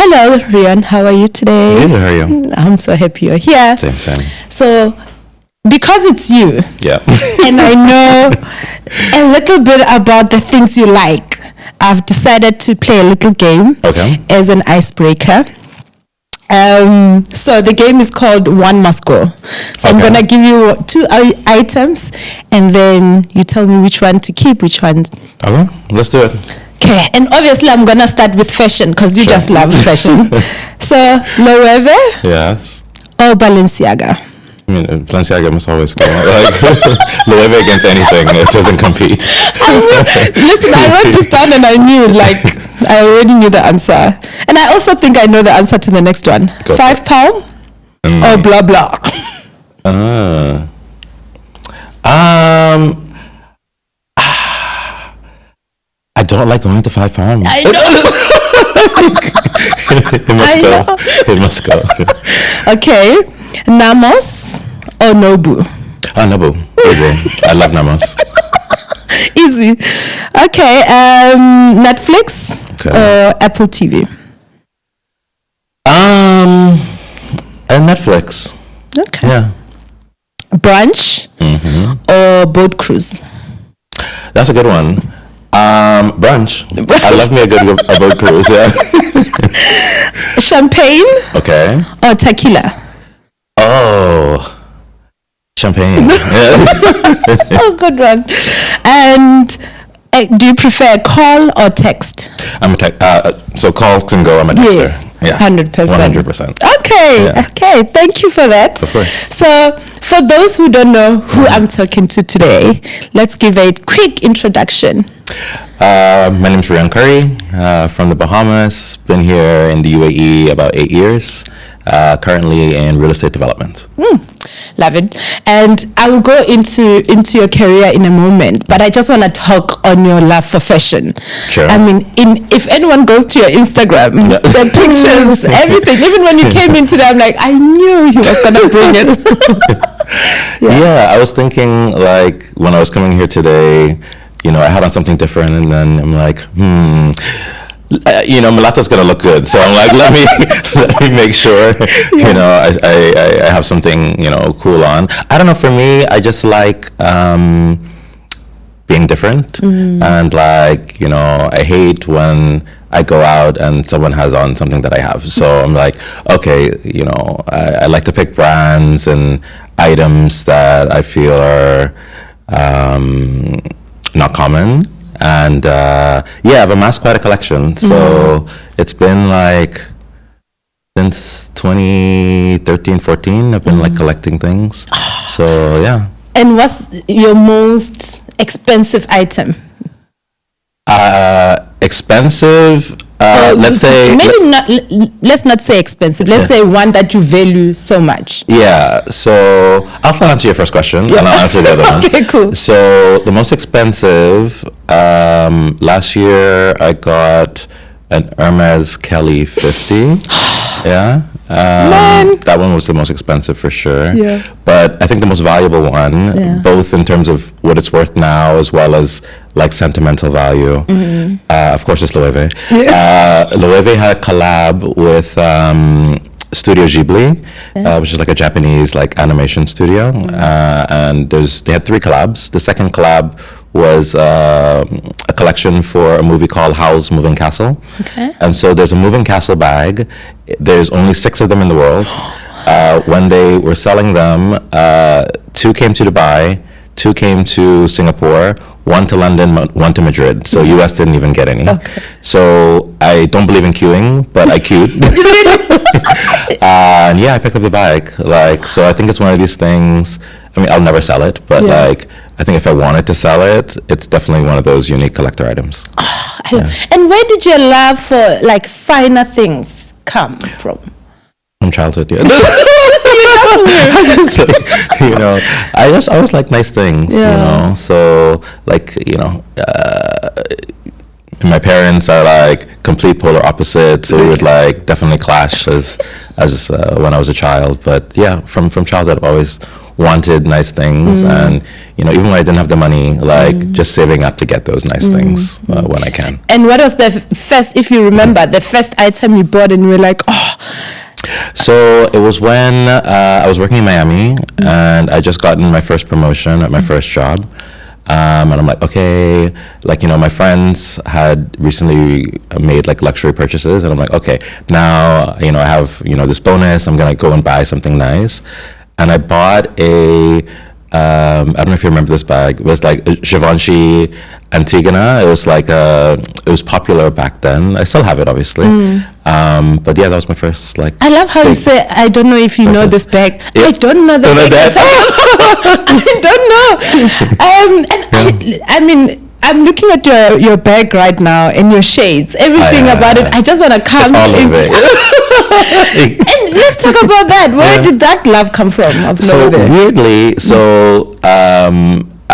Hello, Reon. How are you today? Good, how are you? I'm so happy you're here. Same. So, because it's you, Yeah. and I know a little bit about the things you like, I've decided to play a little game as an icebreaker. So the game is called One Must Go. So I'm gonna give you two items, and then you tell me which one to keep, which one. Okay, let's do it. Okay, and obviously I'm gonna start with fashion because you just love fashion. So Loewe Yes. or Balenciaga? I mean, Balenciaga must always go. Like, Loewe against anything, it doesn't compete. Listen, I wrote this down and I knew, I already knew the answer. And I also think I know the answer to the next one. Go £5 or blah blah? I don't like going to £5. I know. It must go. Okay, Namos or Nobu? Nobu. Easy. I love Namos. Easy. Okay, Netflix or Apple TV? Netflix. Okay. Yeah. Brunch or boat cruise? That's a good one. Brunch. I love me a boat cruise. Yeah. Champagne. Okay. Or tequila? Oh, champagne. Oh, good one. And do you prefer call or text? I'm a so calls can go. I'm a texter. Yes. Yeah. 100%. 100%. Okay. Yeah. Okay. Thank you for that. Of course. So, for those who don't know who I'm talking to today, let's give a quick introduction. My name is Reon from the Bahamas. Been here in the UAE about 8 years. Currently in real estate development. Love it. And I will go into your career in a moment, but I just want to talk on your love for fashion. Sure. I mean, if anyone goes to your Instagram, the pictures, everything, even when you came in today, I'm like, I knew he was going to bring it. Yeah, I was thinking, like, when I was coming here today, I had on something different, and then I'm like, Mulato's gonna look good, so I'm like, let me make sure, I have something, cool on. I don't know. For me, I just like being different, and I hate when I go out and someone has on something that I have. So I'm like, okay, I like to pick brands and items that I feel are not common. And I've amassed quite a collection. So it's been since 2013, 14, I've been collecting things. So yeah. And what's your most expensive item? Expensive. Let's say let's not say expensive. Let's say one that you value so much. Yeah. So I'll answer your first question, and I'll answer the other one. Okay, cool. So the most expensive, last year I got an Hermes Kelly 50. Yeah. That one was the most expensive for sure. Yeah. But I think the most valuable one, both in terms of what it's worth now as well as sentimental value, of course, it's Loewe. Yeah. Loewe had a collab with Studio Ghibli, which is a Japanese animation studio, and they had 3 collabs. The second collab was a collection for a movie called Howl's Moving Castle. Okay. And so there's a moving castle bag. There's only 6 of them in the world. When they were selling them, 2 came to Dubai, 2 came to Singapore, 1 to London, 1 to Madrid. So US didn't even get any. Okay. So I don't believe in queuing, but I queued. And I picked up the bag. So I think it's one of these things. I mean, I'll never sell it, but I think if I wanted to sell it, it's definitely one of those unique collector items. And where did your love for finer things come from? From childhood, yeah. I just always like nice things, So my parents are complete polar opposites, so we would definitely clash as when I was a child. But yeah, from childhood, I've always wanted nice things, and even when I didn't have the money, like just saving up to get those nice things when I can. And what was the first, if you remember, the first item you bought and you were like, oh? So it was when I was working in Miami, and I just gotten my first promotion at my first job. And I'm like, okay, like, my friends had recently made like luxury purchases, and I'm like, okay, now, I have, this bonus, I'm going to go and buy something nice. And I bought I don't know if you remember this bag. It was like Givenchy Antigona. It was like it was popular back then. I still have it, obviously. But yeah, that was my first like. I love how you say, I don't know if you know this bag. Yeah. I don't know the bag. I don't know. And I mean, I'm looking at your bag right now and your shades, everything about it. I just want to come. It's all over it. And let's talk about that. Where did that love come from? So weirdly,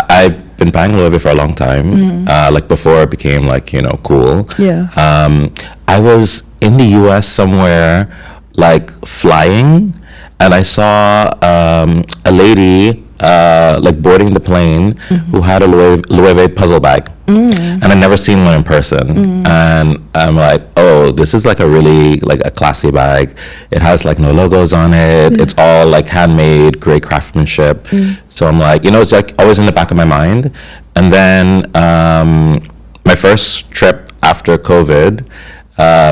I've been buying Louis Vuitton for a long time. Like before it became like cool. Yeah. I was in the U.S. somewhere, like flying, and I saw a lady. Like boarding the plane, who had a Louis Vuitton puzzle bag, and I'd never seen one in person. And I'm like, oh, this is like a really like a classy bag. It has like no logos on it. It's all like handmade, great craftsmanship. So I'm like, it's like always in the back of my mind. And then my first trip after COVID,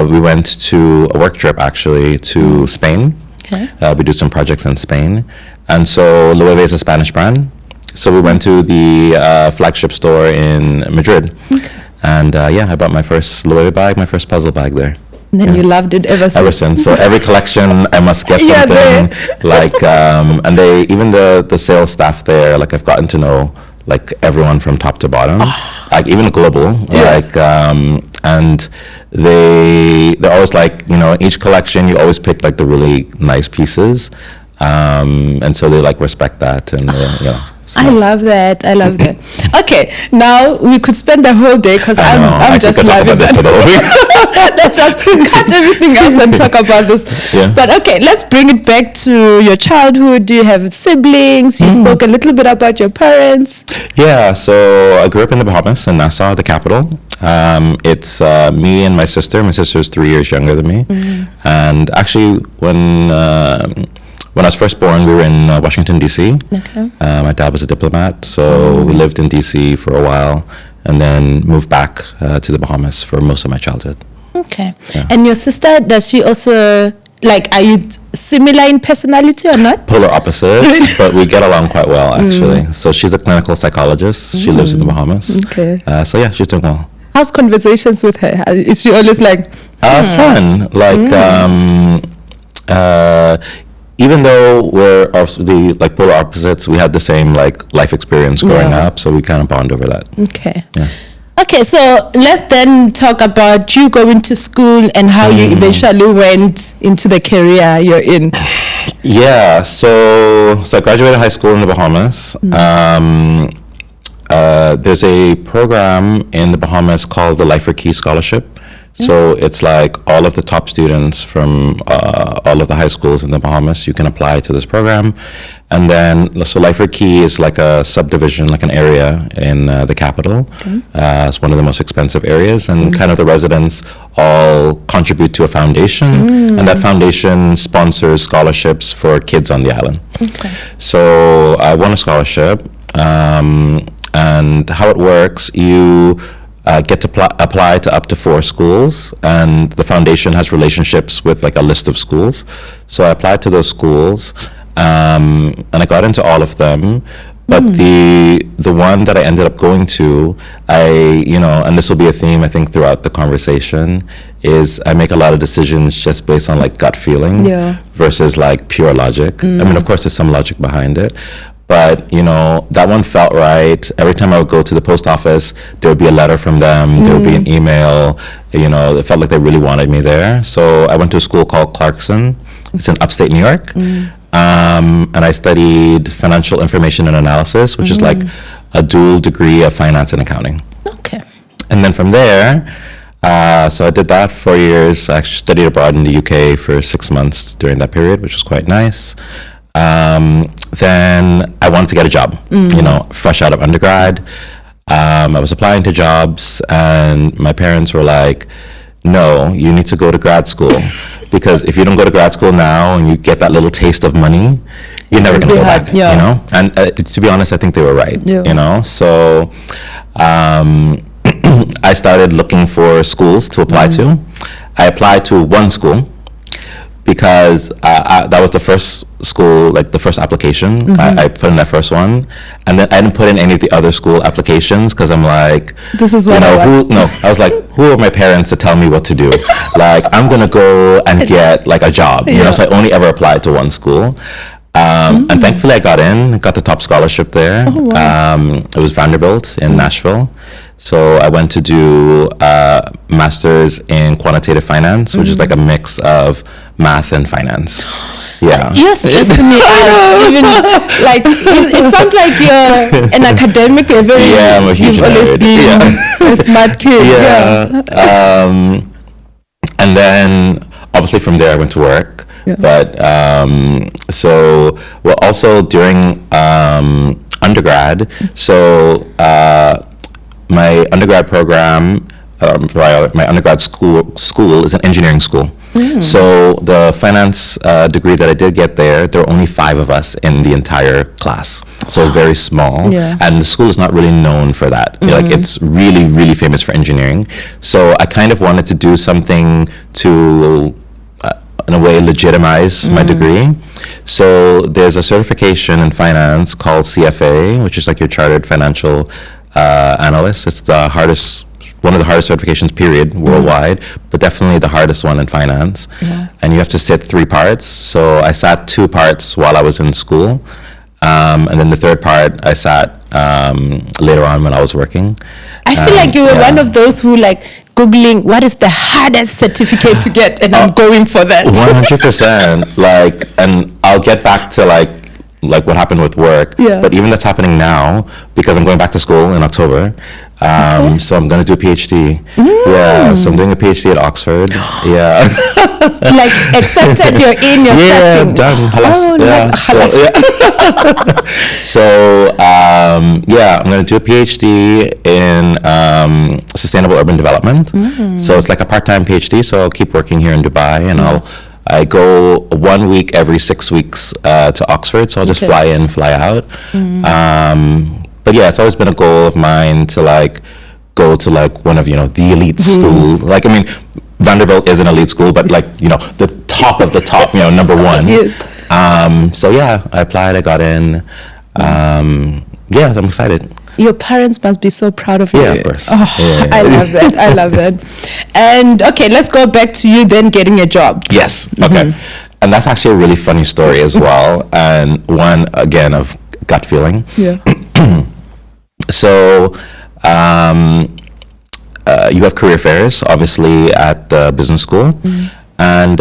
we went to a work trip actually to Spain. Okay. We did some projects in Spain. And so Louis Vuitton is a Spanish brand. So we went to the flagship store in Madrid. Okay. And I bought my first Louis Vuitton bag, my first puzzle bag there. And then you loved it ever since. Ever since. So every collection, I must get something. Like, and they, even the sales staff there, like I've gotten to know like everyone from top to bottom, like even global, like, and they're always like, in each collection, you always pick like the really nice pieces. And so they like respect that, and I love that. Okay, now we could spend the whole day because I'm just loving that. Let's just cut everything else and talk about this. Yeah. But okay, let's bring it back to your childhood. Do you have siblings? You spoke a little bit about your parents. Yeah, so I grew up in the Bahamas, in Nassau, the capital. It's me and my sister. My sister is 3 years younger than me, and actually when I was first born, we were in Washington, D.C. Okay. My dad was a diplomat, so we lived in D.C. for a while, and then moved back to the Bahamas for most of my childhood. Okay. Yeah. And your sister, does she also, like, are you similar in personality or not? Polar opposites, but we get along quite well, actually. So she's a clinical psychologist. She lives in the Bahamas. Okay. So yeah, she's doing well. How's conversations with her? Is she always like... Fun. Like, even though we're obviously like polar opposites, we had the same like life experience growing up, so we kind of bond over that. Okay. Yeah. Okay, so let's then talk about you going to school and how you eventually went into the career you're in. Yeah, so I graduated high school in the Bahamas. There's a program in the Bahamas called the Life for Key Scholarship. So it's like all of the top students from all of the high schools in the Bahamas, you can apply to this program. And then, so Life for Key is like a subdivision, like an area in the capital. It's one of the most expensive areas, and kind of the residents all contribute to a foundation, and that foundation sponsors scholarships for kids on the island. Okay. So I won a scholarship, and how it works, you get to apply to up to 4 schools, and the foundation has relationships with like a list of schools. So I applied to those schools, and I got into all of them. But the one that I ended up going to, and this will be a theme I think throughout the conversation, is I make a lot of decisions just based on like gut feeling versus like pure logic. I mean, of course, there's some logic behind it. But, that one felt right. Every time I would go to the post office, there would be a letter from them. There would be an email. It felt like they really wanted me there. So I went to a school called Clarkson. It's in upstate New York. And I studied financial information and analysis, which is like a dual degree of finance and accounting. Okay. And then from there, so I did that 4 years. I actually studied abroad in the UK for 6 months during that period, which was quite nice. then I wanted to get a job, fresh out of undergrad. I was applying to jobs, and my parents were like, no, you need to go to grad school, because if you don't go to grad school now and you get that little taste of money, you're never going to go back, And to be honest, I think they were right, So I started looking for schools to apply to. I applied to one school, because that was the first school, like the first application. I put in that first one, and then I didn't put in any of the other school applications, because I'm like, this is what I was like, who are my parents to tell me what to do? Like, I'm gonna go and get like a job, so I only ever applied to one school. And thankfully I got the top scholarship there. Oh, wow. It was Vanderbilt in Nashville. So I went to do master's in quantitative finance, which is like a mix of math and finance. Yeah. You're stressing me out. Even like it sounds like you're an academic. I'm a huge You've always been a smart kid. And then obviously from there I went to work. But also during undergrad, my undergrad program, my undergrad school is an engineering school. So the finance degree that I did get there were only 5 of us in the entire class. So very small. And the school is not really known for that. Like, it's really, really famous for engineering. So I kind of wanted to do something to, in a way, legitimize my degree. So there's a certification in finance called CFA, which is like your Chartered Financial Analyst. It's one of the hardest certifications, period, worldwide, but definitely the hardest one in finance. And you have to sit 3 parts. So I sat 2 parts while I was in school, and then the 3rd part I sat later on when I was working. I feel like you were one of those who like Googling what is the hardest certificate to get, and I'm going for that. 100%. Like, and I'll get back to like what happened with work. But even that's happening now, because I'm going back to school in October. So I'm going to do a PhD. So I'm doing a PhD at Oxford. Like, accepted, you're in, you're starting. Done. I'm going to do a PhD in sustainable urban development. So it's like a part-time PhD, so I'll keep working here in Dubai, and I go 1 week every 6 weeks to Oxford, so I'll just fly in, fly out. But it's always been a goal of mine to like go to like one of the elite schools. Like, I mean, Vanderbilt is an elite school, but like the top of the top, number 1. I applied, I got in. I'm excited. Your parents must be so proud of you. Yeah, of course. I love that. I love that. And okay, let's go back to you then getting a job. Yes. Okay. And that's actually a really funny story as well, and one again of gut feeling. So you have career fairs, obviously, at the business school. And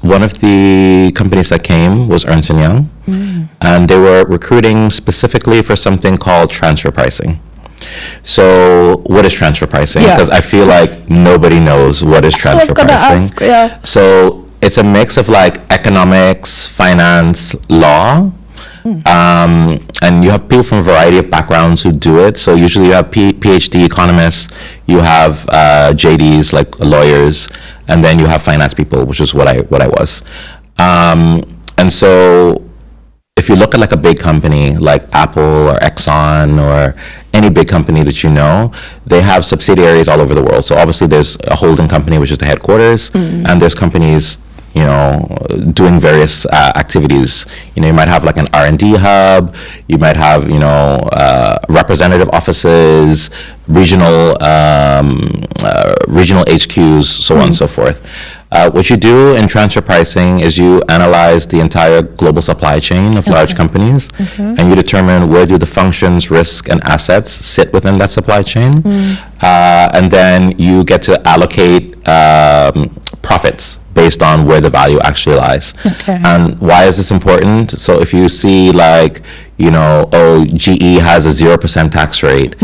one of the companies that came was Ernst & Young. And they were recruiting specifically for something called transfer pricing. So what is transfer pricing? Because I feel like nobody knows what is transfer pricing. So it's a mix of like economics, finance, law. And you have people from a variety of backgrounds who do it. So usually you have PhD economists, you have JDs, like lawyers, and then you have finance people, which is what I was. And so if you look at like a big company like Apple or Exxon or any big company that they have subsidiaries all over the world. So obviously there's a holding company, which is the headquarters, and there's companies doing various activities. You might have like an R&D hub, you might have representative offices, regional HQs, so on and so forth. What you do in transfer pricing is you analyze the entire global supply chain of large companies, and you determine where do the functions, risks, and assets sit within that supply chain, and then you get to allocate profits based on where the value actually lies. Okay. And why is this important? So if you see like, you know, oh, GE has a 0% tax rate,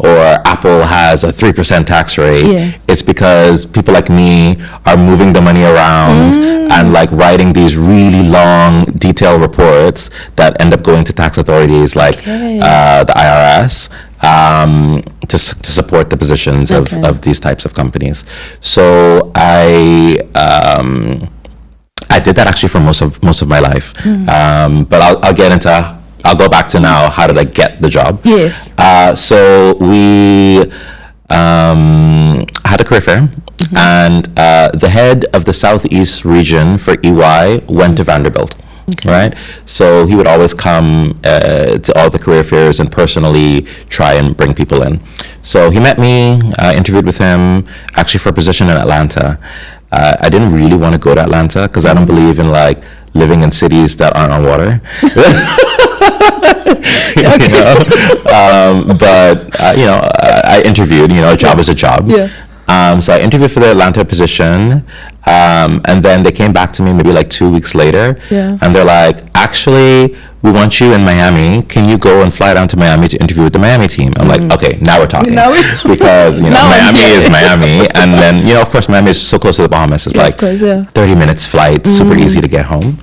or Apple has a 3% tax rate, it's because people like me are moving the money around and like writing these really long, detailed reports that end up going to tax authorities like the IRS. To support the positions of these types of companies. So I did that actually for most of my life. But I'll go back to now, how did I get the job? Yes. So we had a career fair, and the head of the Southeast region for EY went to Vanderbilt. Right, so he would always come to all the career fairs and personally try and bring people in. So he met me, interviewed with him, actually for a position in Atlanta. I didn't really want to go to Atlanta because I don't believe in like living in cities that aren't on water. I interviewed. A job is a job. So I interviewed for the Atlanta position, and then they came back to me maybe like 2 weeks later, and they're like, actually, we want you in Miami. Can you go and fly down to Miami to interview with the Miami team? I'm like, okay, now we're talking. Because, Miami is Miami, and then, of course, Miami is so close to the Bahamas. It's 30 minutes flight, super easy to get home.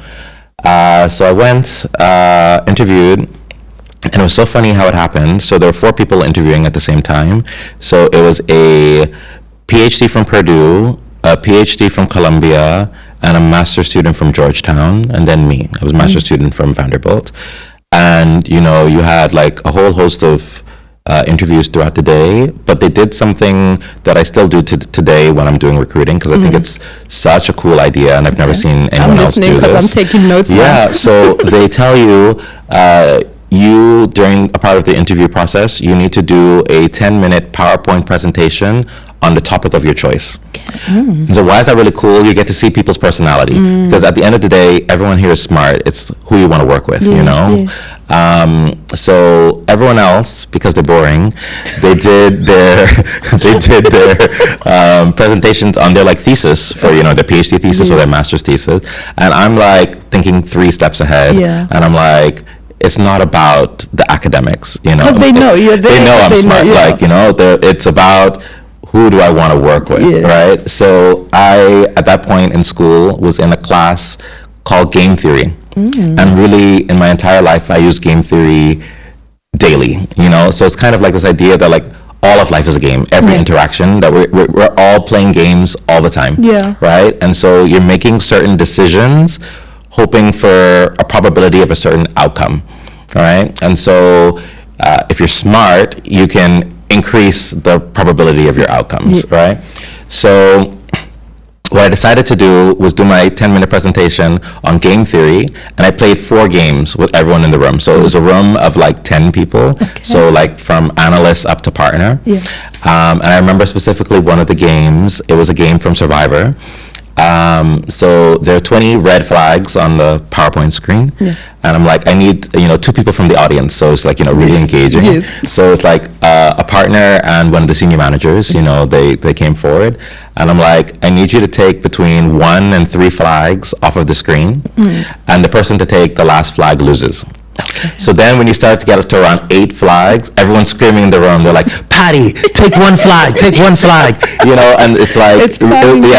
So I went, interviewed, and it was so funny how it happened. So there were 4 people interviewing at the same time. So it was a PhD from Purdue, a PhD from Columbia, and a master's student from Georgetown, and then me. I was a master's student from Vanderbilt. And, you had like a whole host of interviews throughout the day, but they did something that I still do today when I'm doing recruiting, because I think it's such a cool idea, and I've never seen anyone else do this. I'm listening because I'm taking notes now. Yeah, so they tell you, during a part of the interview process, you need to do a 10-minute PowerPoint presentation on the topic of your choice. So why is that really cool? You get to see people's personality, because at the end of the day, everyone here is smart. It's who you want to work with, So everyone else, because they're boring, they did their presentations on their like thesis for their PhD thesis or their master's thesis, and I'm like thinking 3 steps ahead, and I'm like, it's not about the academics, because they know you're there. They know I'm smart. It's about who do I want to work with, right? So I, at that point in school, was in a class called game theory. And really, in my entire life, I used game theory daily, So it's kind of like this idea that like all of life is a game. Every interaction, that we're all playing games all the time, right? And so you're making certain decisions, hoping for a probability of a certain outcome, right? And so if you're smart, you can increase the probability of your outcomes, right? So what I decided to do was do my 10-minute presentation on game theory, and I played 4 games with everyone in the room. So it was a room of like 10 people, so like from analyst up to partner. And I remember specifically one of the games, it was a game from Survivor. So there are 20 red flags on the PowerPoint screen, and I'm like, I need 2 people from the audience, so it's like really engaging. So it's like a partner and one of the senior managers, they came forward, and I'm like, I need you to take between 1 and 3 flags off of the screen, and the person to take the last flag loses. So then when you start to get up to around 8 flags, everyone's screaming in the room. They're like, Patty, take 1 flag, take 1 flag, and it's like,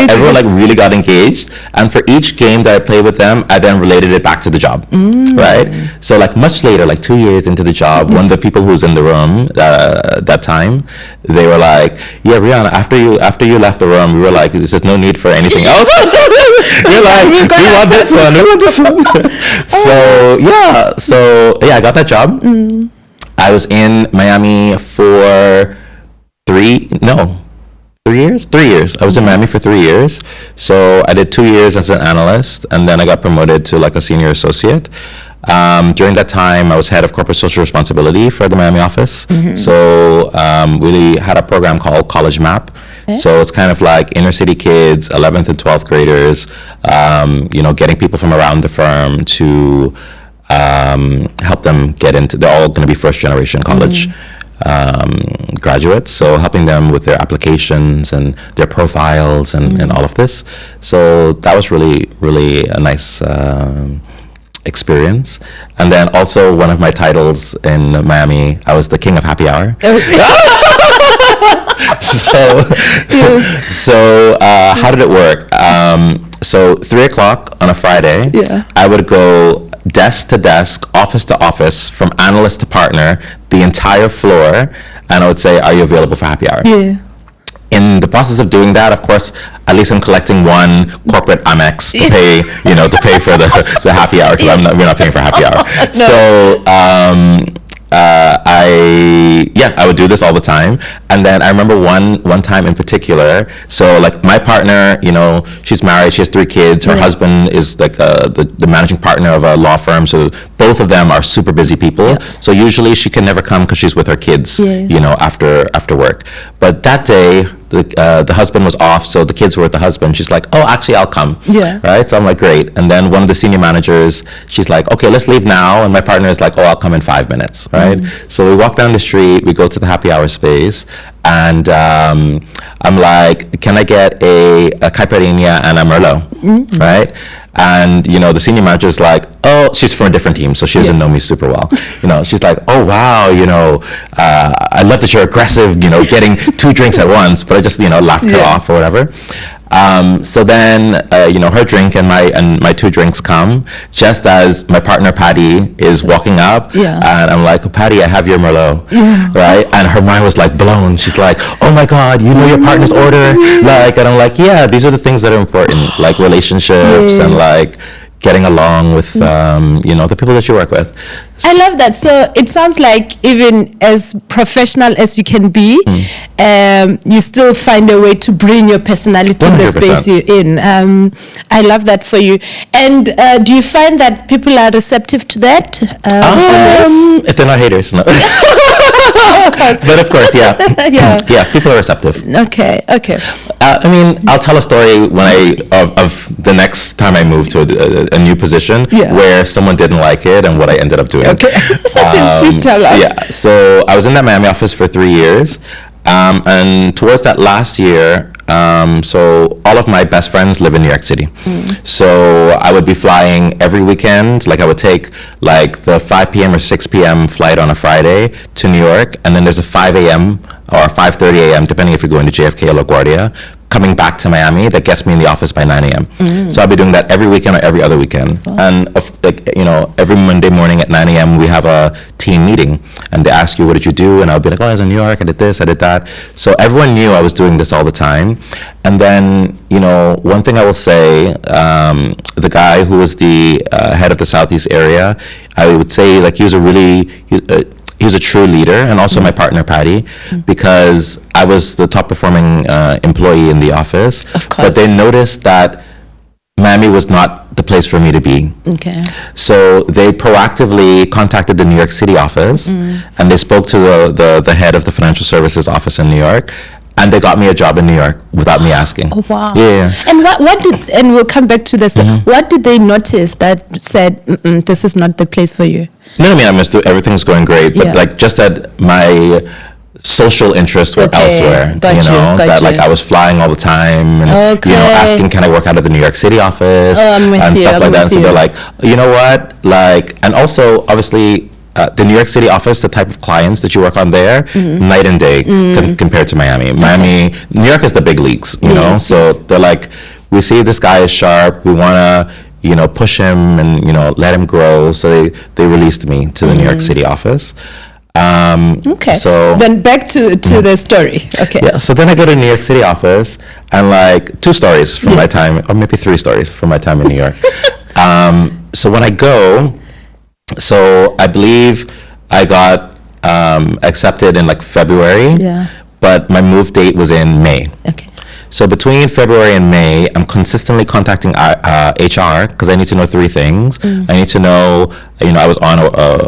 everyone like really got engaged. And for each game that I played with them, I then related it back to the job, right? So like much later, like 2 years into the job, one of the people who was in the room that time, they were like, yeah, Reon, after you left the room, we were like, there's no need for anything else. You're like, we want this one. So I got that job. I was in Miami for 3 years. 3 years. I was in Miami for 3 years. So I did 2 years as an analyst, and then I got promoted to like a senior associate. During that time, I was head of corporate social responsibility for the Miami office. So we had a program called College Map. So it's kind of like inner city kids, 11th and 12th graders, getting people from around the firm to help them get into, they're all going to be first generation college graduates, so helping them with their applications and their profiles and all of this. So that was really, really a nice experience. And then also one of my titles in Miami, I was the king of happy hour. So how did it work? So 3:00 on a Friday, I would go desk to desk, office to office, from analyst to partner, the entire floor, and I would say, "Are you available for happy hour?" Yeah. In the process of doing that, of course, at least I'm collecting one corporate Amex to pay, to pay for the happy hour, because we're not paying for happy hour. No. So I would do this all the time. And then I remember one time in particular, so like my partner, she's married, she has 3 kids, her husband is like the managing partner of a law firm, so both of them are super busy people. So usually she can never come because she's with her kids, after work. But that day, the husband was off, so the kids were with the husband. She's like, "Oh, actually, I'll come." Yeah. Right? So I'm like, "Great." And then one of the senior managers, she's like, "Okay, let's leave now." And my partner is like, "Oh, I'll come in 5 minutes." Right? So we walk down the street, we go to the happy hour space, and I'm like, "Can I get a caipirinha and a merlot?" Right? And the senior manager is like, "Oh," she's from a different team, so she doesn't know me super well. She's like, "Oh wow, I love that you're aggressive, getting 2 drinks at once," but I just laughed her off or whatever. So then her drink and my 2 drinks come just as my partner Patty is walking up, and I'm like, "Patty, I have your merlot," right? And her mind was like blown. She's like, "Oh my God, you know your partner's order?" And I'm like, "Yeah, these are the things that are important, like relationships and like getting along with the people that you work with." I love that. So it sounds like even as professional as you can be, you still find a way to bring your personality 100%. In the space you're in. I love that for you. And do you find that people are receptive to that? If they're not haters, no. But of course, yeah, people are receptive. Okay. I mean, I'll tell a story of the next time I moved to a new position where someone didn't like it and what I ended up doing. Okay. Please tell us. Yeah. So I was in that Miami office for 3 years, and towards that last year, so all of my best friends live in New York City. So I would be flying every weekend. Like I would take like the 5 p.m. or 6 p.m. flight on a Friday to New York, and then there's a 5 a.m. or 5:30 a.m. depending if you're going to JFK or LaGuardia, coming back to Miami that gets me in the office by 9 a.m. So I'll be doing that every weekend or every other weekend. Wow. And every Monday morning at 9 a.m. we have a team meeting, and they ask you, "What did you do?" And I'll be like, "Oh, I was in New York, I did this, I did that." So everyone knew I was doing this all the time. And then, one thing I will say, the guy who was the head of the Southeast area, I would say like he was a true leader, and also my partner Patty, because I was the top performing employee in the office. Of course. But they noticed that Miami was not the place for me to be. Okay. So they proactively contacted the New York City office, and they spoke to the head of the financial services office in New York, and they got me a job in New York without me asking. Oh wow! Yeah. And what did? And we'll come back to this. What did they notice that said, "This is not the place for you"? No, I mean, everything's going great, but like just that my social interests were elsewhere. Got that you. like I was flying all the time, and asking, "Can I work out of the New York City office?" And stuff like that. And so they're like, "You know what?" Like, and also obviously. The New York City office, the type of clients that you work on there, night and day compared to Miami. New York is the big leagues, So they're like, "We see this guy is sharp. We want to, push him and let him grow." So they released me to the New York City office. Okay. So then back to the story. Okay. Yeah. So then I go to New York City office, and like 2 stories from my time, or maybe 3 stories from my time in New York. So when I go. So I believe I got accepted in like February, but my move date was in May. Okay. So between February and May, I'm consistently contacting HR because I need to know 3 things. I need to know, I was on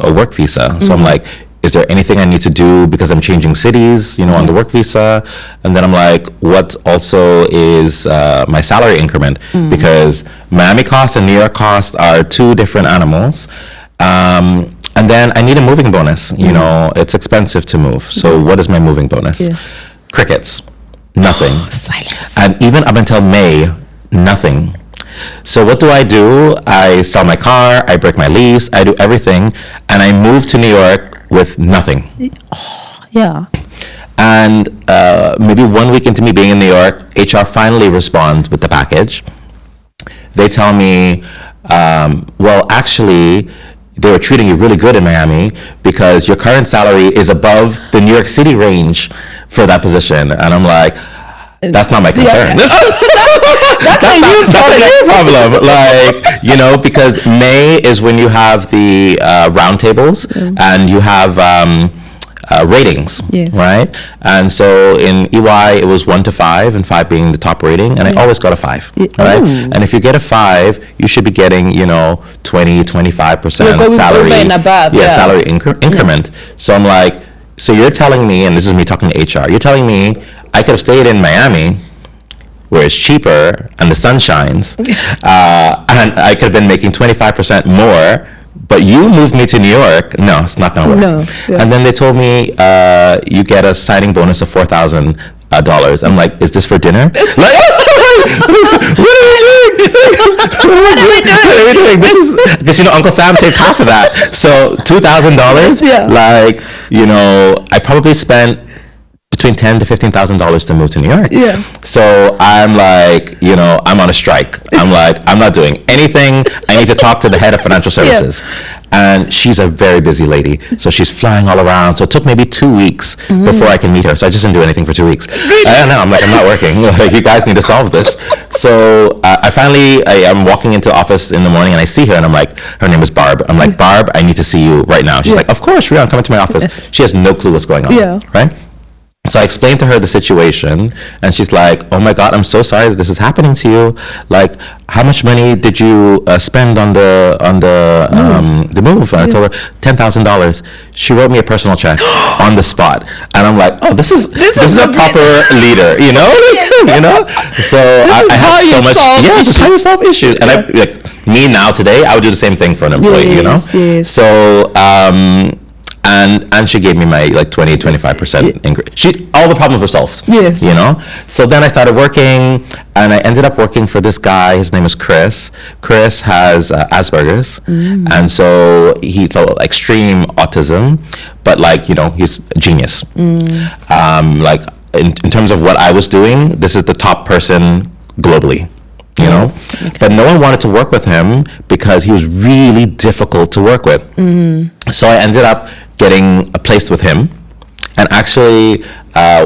a work visa. So I'm like, is there anything I need to do because I'm changing cities, on the work visa? And then I'm like, what also is my salary increment? Because Miami costs and New York costs are 2 different animals. And then I need a moving bonus. You know, it's expensive to move. So what is my moving bonus? Yeah. Crickets. Nothing. Silence. And even up until May, nothing. So what do? I sell my car, I break my lease, I do everything, and I move to New York with nothing. Yeah. And maybe 1 week into me being in New York, HR finally responds with the package. They tell me, well, actually, they were treating you really good in Miami because your current salary is above the New York City range for that position. And I'm like, that's not my concern. That's a you problem. Like, you know, because May is when you have the roundtables and you have ratings, right? And so in EY, it was 1 to 5, and 5 being the top rating, and I always got a 5, right? And if you get a 5, you should be getting, you know, 20-25% salary, and above, salary increment. So I'm like, so you're telling me, and this is me talking to HR, you're telling me I could have stayed in Miami, where it's cheaper and the sun shines, and I could have been making 25% more, but you moved me to New York. No, it's not gonna work. No, And then they told me you get a signing bonus of $4,000. I'm like, is this for dinner? Like, what are we doing? This is because, you know, Uncle Sam takes half of that. So $2,000. Yeah. Like, you know, I probably spent between $10,000 to $15,000 to move to New York. Yeah. So I'm like, you know, I'm on a strike. I'm like, I'm not doing anything. I need to talk to the head of financial services. And she's a very busy lady. So she's flying all around. So it took maybe 2 weeks before I can meet her. So I just didn't do anything for 2 weeks. Really? I don't know. I'm like, I'm not working. Like, you guys need to solve this. So I'm walking into the office in the morning and I see her and I'm like, her name is Barb. I'm like, Barb, I need to see you right now. She's like, of course, Reon, come into my office. She has no clue what's going on. Right? So I explained to her the situation, and she's like, "Oh my God, I'm so sorry that this is happening to you. Like, how much money did you spend on the move?" And I told her $10,000. She wrote me a personal check on the spot, and I'm like, "Oh, this is a proper leader, you know, you know." So I have so much. This is how you solve issues. And I like me now today, I would do the same thing for an employee, you know. So. And she gave me my like 20-25% increase. All the problems were solved. Yes. You know? So then I started working, and I ended up working for this guy. His name is Chris. Chris has Asperger's. And so he's extreme autism, but like, you know, he's a genius. Like in terms of what I was doing, this is the top person globally. You know, but no one wanted to work with him because he was really difficult to work with. So I ended up getting placed with him, and actually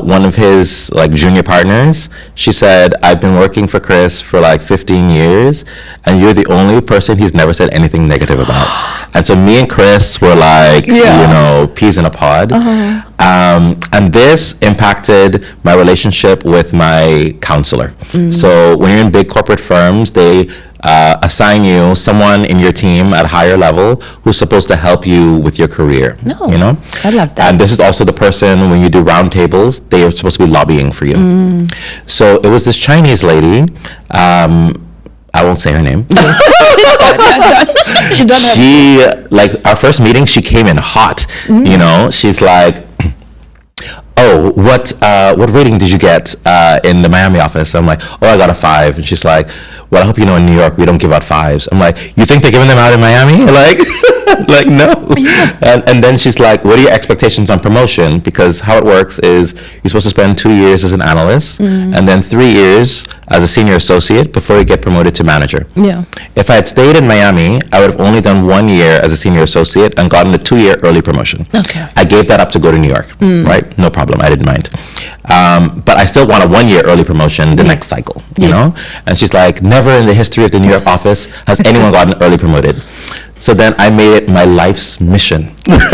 one of his like junior partners, she said, "I've been working for Chris for like 15 years, and you're the only person he's never said anything negative about." And so me and Chris were like, you know, peas in a pod. And this impacted my relationship with my counselor. So when you're in big corporate firms, they assign you someone in your team at a higher level who's supposed to help you with your career. You know? I love that. And this is also the person, when you do roundtables, they are supposed to be lobbying for you. So it was this Chinese lady, I won't say her name. She, like, our first meeting, she came in hot. You know, she's like, "Oh, what rating did you get in the Miami office?" I'm like, "Oh, I got a 5." And she's like, "Well, I hope you know in New York we don't give out 5s." I'm like, "You think they're giving them out in Miami?" Like, like no. And then she's like, "What are your expectations on promotion?" Because how it works is you're supposed to spend 2 years as an analyst and then 3 years as a senior associate before you get promoted to manager. If I had stayed in Miami, I would have only done 1 year as a senior associate and gotten a 2-year early promotion. I gave that up to go to New York, right? No problem, I didn't mind. But I still want a 1-year early promotion the next cycle, you know? And she's like, "Never in the history of the New York office has anyone gotten early promoted." So then I made it my life's mission,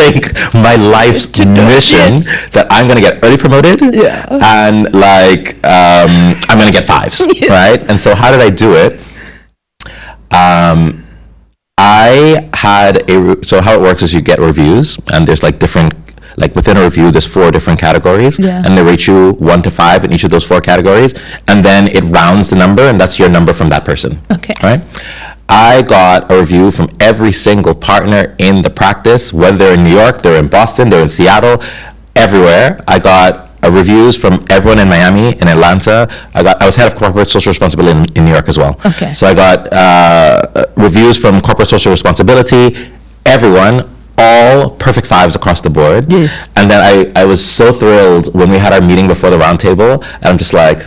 like my life's mission that I'm going to get early promoted and like I'm going to get 5s, right? And so how did I do it? I had so how it works is you get reviews, and there's like different, like within a review, there's 4 different categories, and they rate you 1 to 5 in each of those 4 categories, and then it rounds the number, and that's your number from that person. Right? I got a review from every single partner in the practice, whether they're in New York, they're in Boston, they're in Seattle, everywhere. I got reviews from everyone in Miami, in Atlanta. I was head of corporate social responsibility in New York as well. Okay. So I got reviews from corporate social responsibility, everyone, all perfect fives across the board. Yes. And then I was so thrilled when we had our meeting before the roundtable, and I'm just like,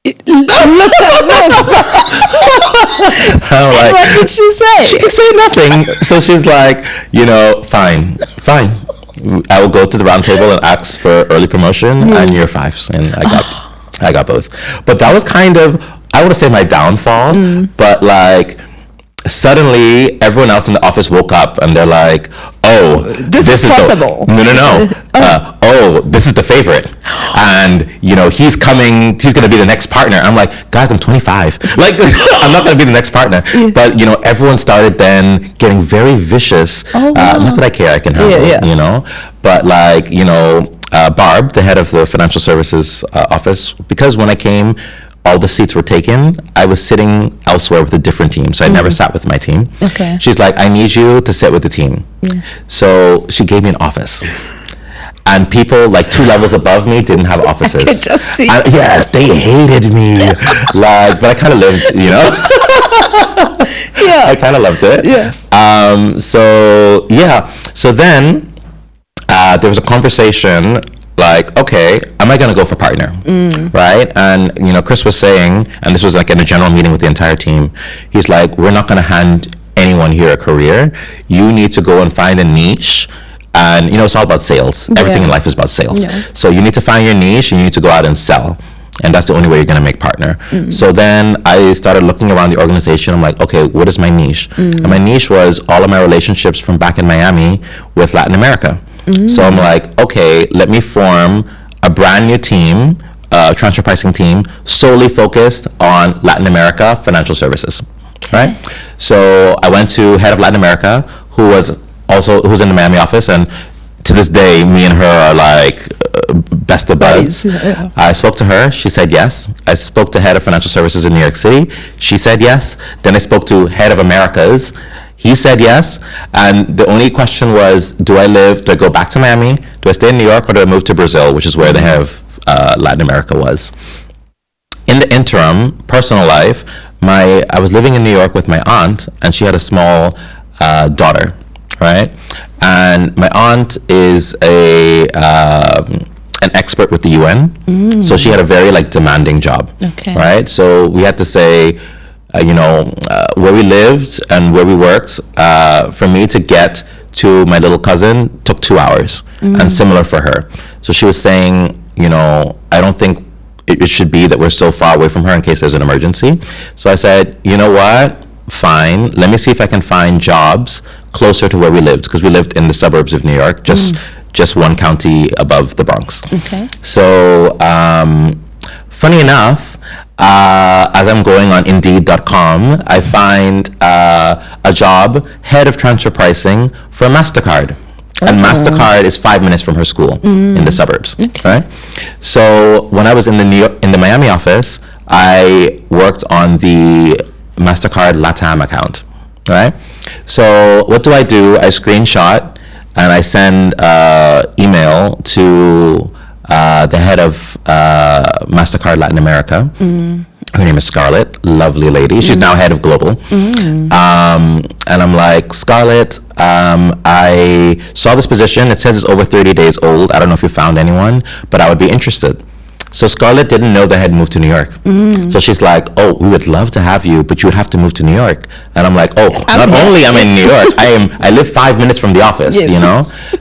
look at this. Like, what did she say? She could say nothing. So she's like, fine. I will go to the round table and ask for early promotion and year fives. And I got both. But that was kind of, I want to say my downfall, but like, suddenly everyone else in the office woke up and they're like, oh, this is possible. No. This is the favorite. And, he's going to be the next partner. I'm like, guys, I'm 25. Like, I'm not going to be the next partner. Yeah. But, everyone started then getting very vicious. Oh, wow. Not that I care, I can handle it, But like, Barb, the head of the financial services office, because when I came, all the seats were taken, I was sitting elsewhere with a different team. So I never sat with my team. Okay. She's like, I need you to sit with the team. Yeah. So she gave me an office. And people like 2 levels above me didn't have offices. I could just see. Yes, they hated me. But I kind of lived, Yeah. I kind of loved it. Yeah. So then there was a conversation like, okay, am I going to go for partner? Right? And, Chris was saying, and this was like in a general meeting with the entire team, he's like, we're not going to hand anyone here a career. You need to go and find a niche. And, it's all about sales. Everything in life is about sales. Yeah. So you need to find your niche and you need to go out and sell. And that's the only way you're going to make partner. So then I started looking around the organization. I'm like, okay, what is my niche? And my niche was all of my relationships from back in Miami with Latin America. So I'm like, okay, let me form a brand new team, transfer pricing team, solely focused on Latin America financial services, right? So I went to head of Latin America, who's in the Miami office, and to this day, me and her are like best of buds. Yeah. I spoke to her. She said yes. I spoke to head of financial services in New York City. She said yes. Then I spoke to head of Americas. He said yes. And the only question was, do I go back to Miami? Do I stay in New York, or do I move to Brazil, which is where the head of Latin America was? In the interim, personal life, I was living in New York with my aunt, and she had a small daughter, right? And my aunt is an expert with the UN, so she had a very demanding job, right? So we had to say, where we lived and where we worked, for me to get to my little cousin took 2 hours, and similar for her. So she was saying, I don't think it should be that we're so far away from her in case there's an emergency. So I said, you know what? Fine. Let me see if I can find jobs closer to where we lived, because we lived in the suburbs of New York, just one county above the Bronx. Okay. So, funny enough, as I'm going on Indeed.com, I find a job, head of transfer pricing for MasterCard. And MasterCard is 5 minutes from her school in the suburbs, right? So when I was in the Miami office, I worked on the MasterCard LATAM account, right? So what do? I screenshot and I send email to the head of MasterCard Latin America. Her name is Scarlett, lovely lady. She's now head of global. And I'm like, Scarlett, I saw this position. It says it's over 30 days old. I don't know if you found anyone, but I would be interested. So Scarlett didn't know that I had moved to New York. So she's like, oh, we would love to have you, but you would have to move to New York. And I'm like, oh, not only am I in New York, I live 5 minutes from the office,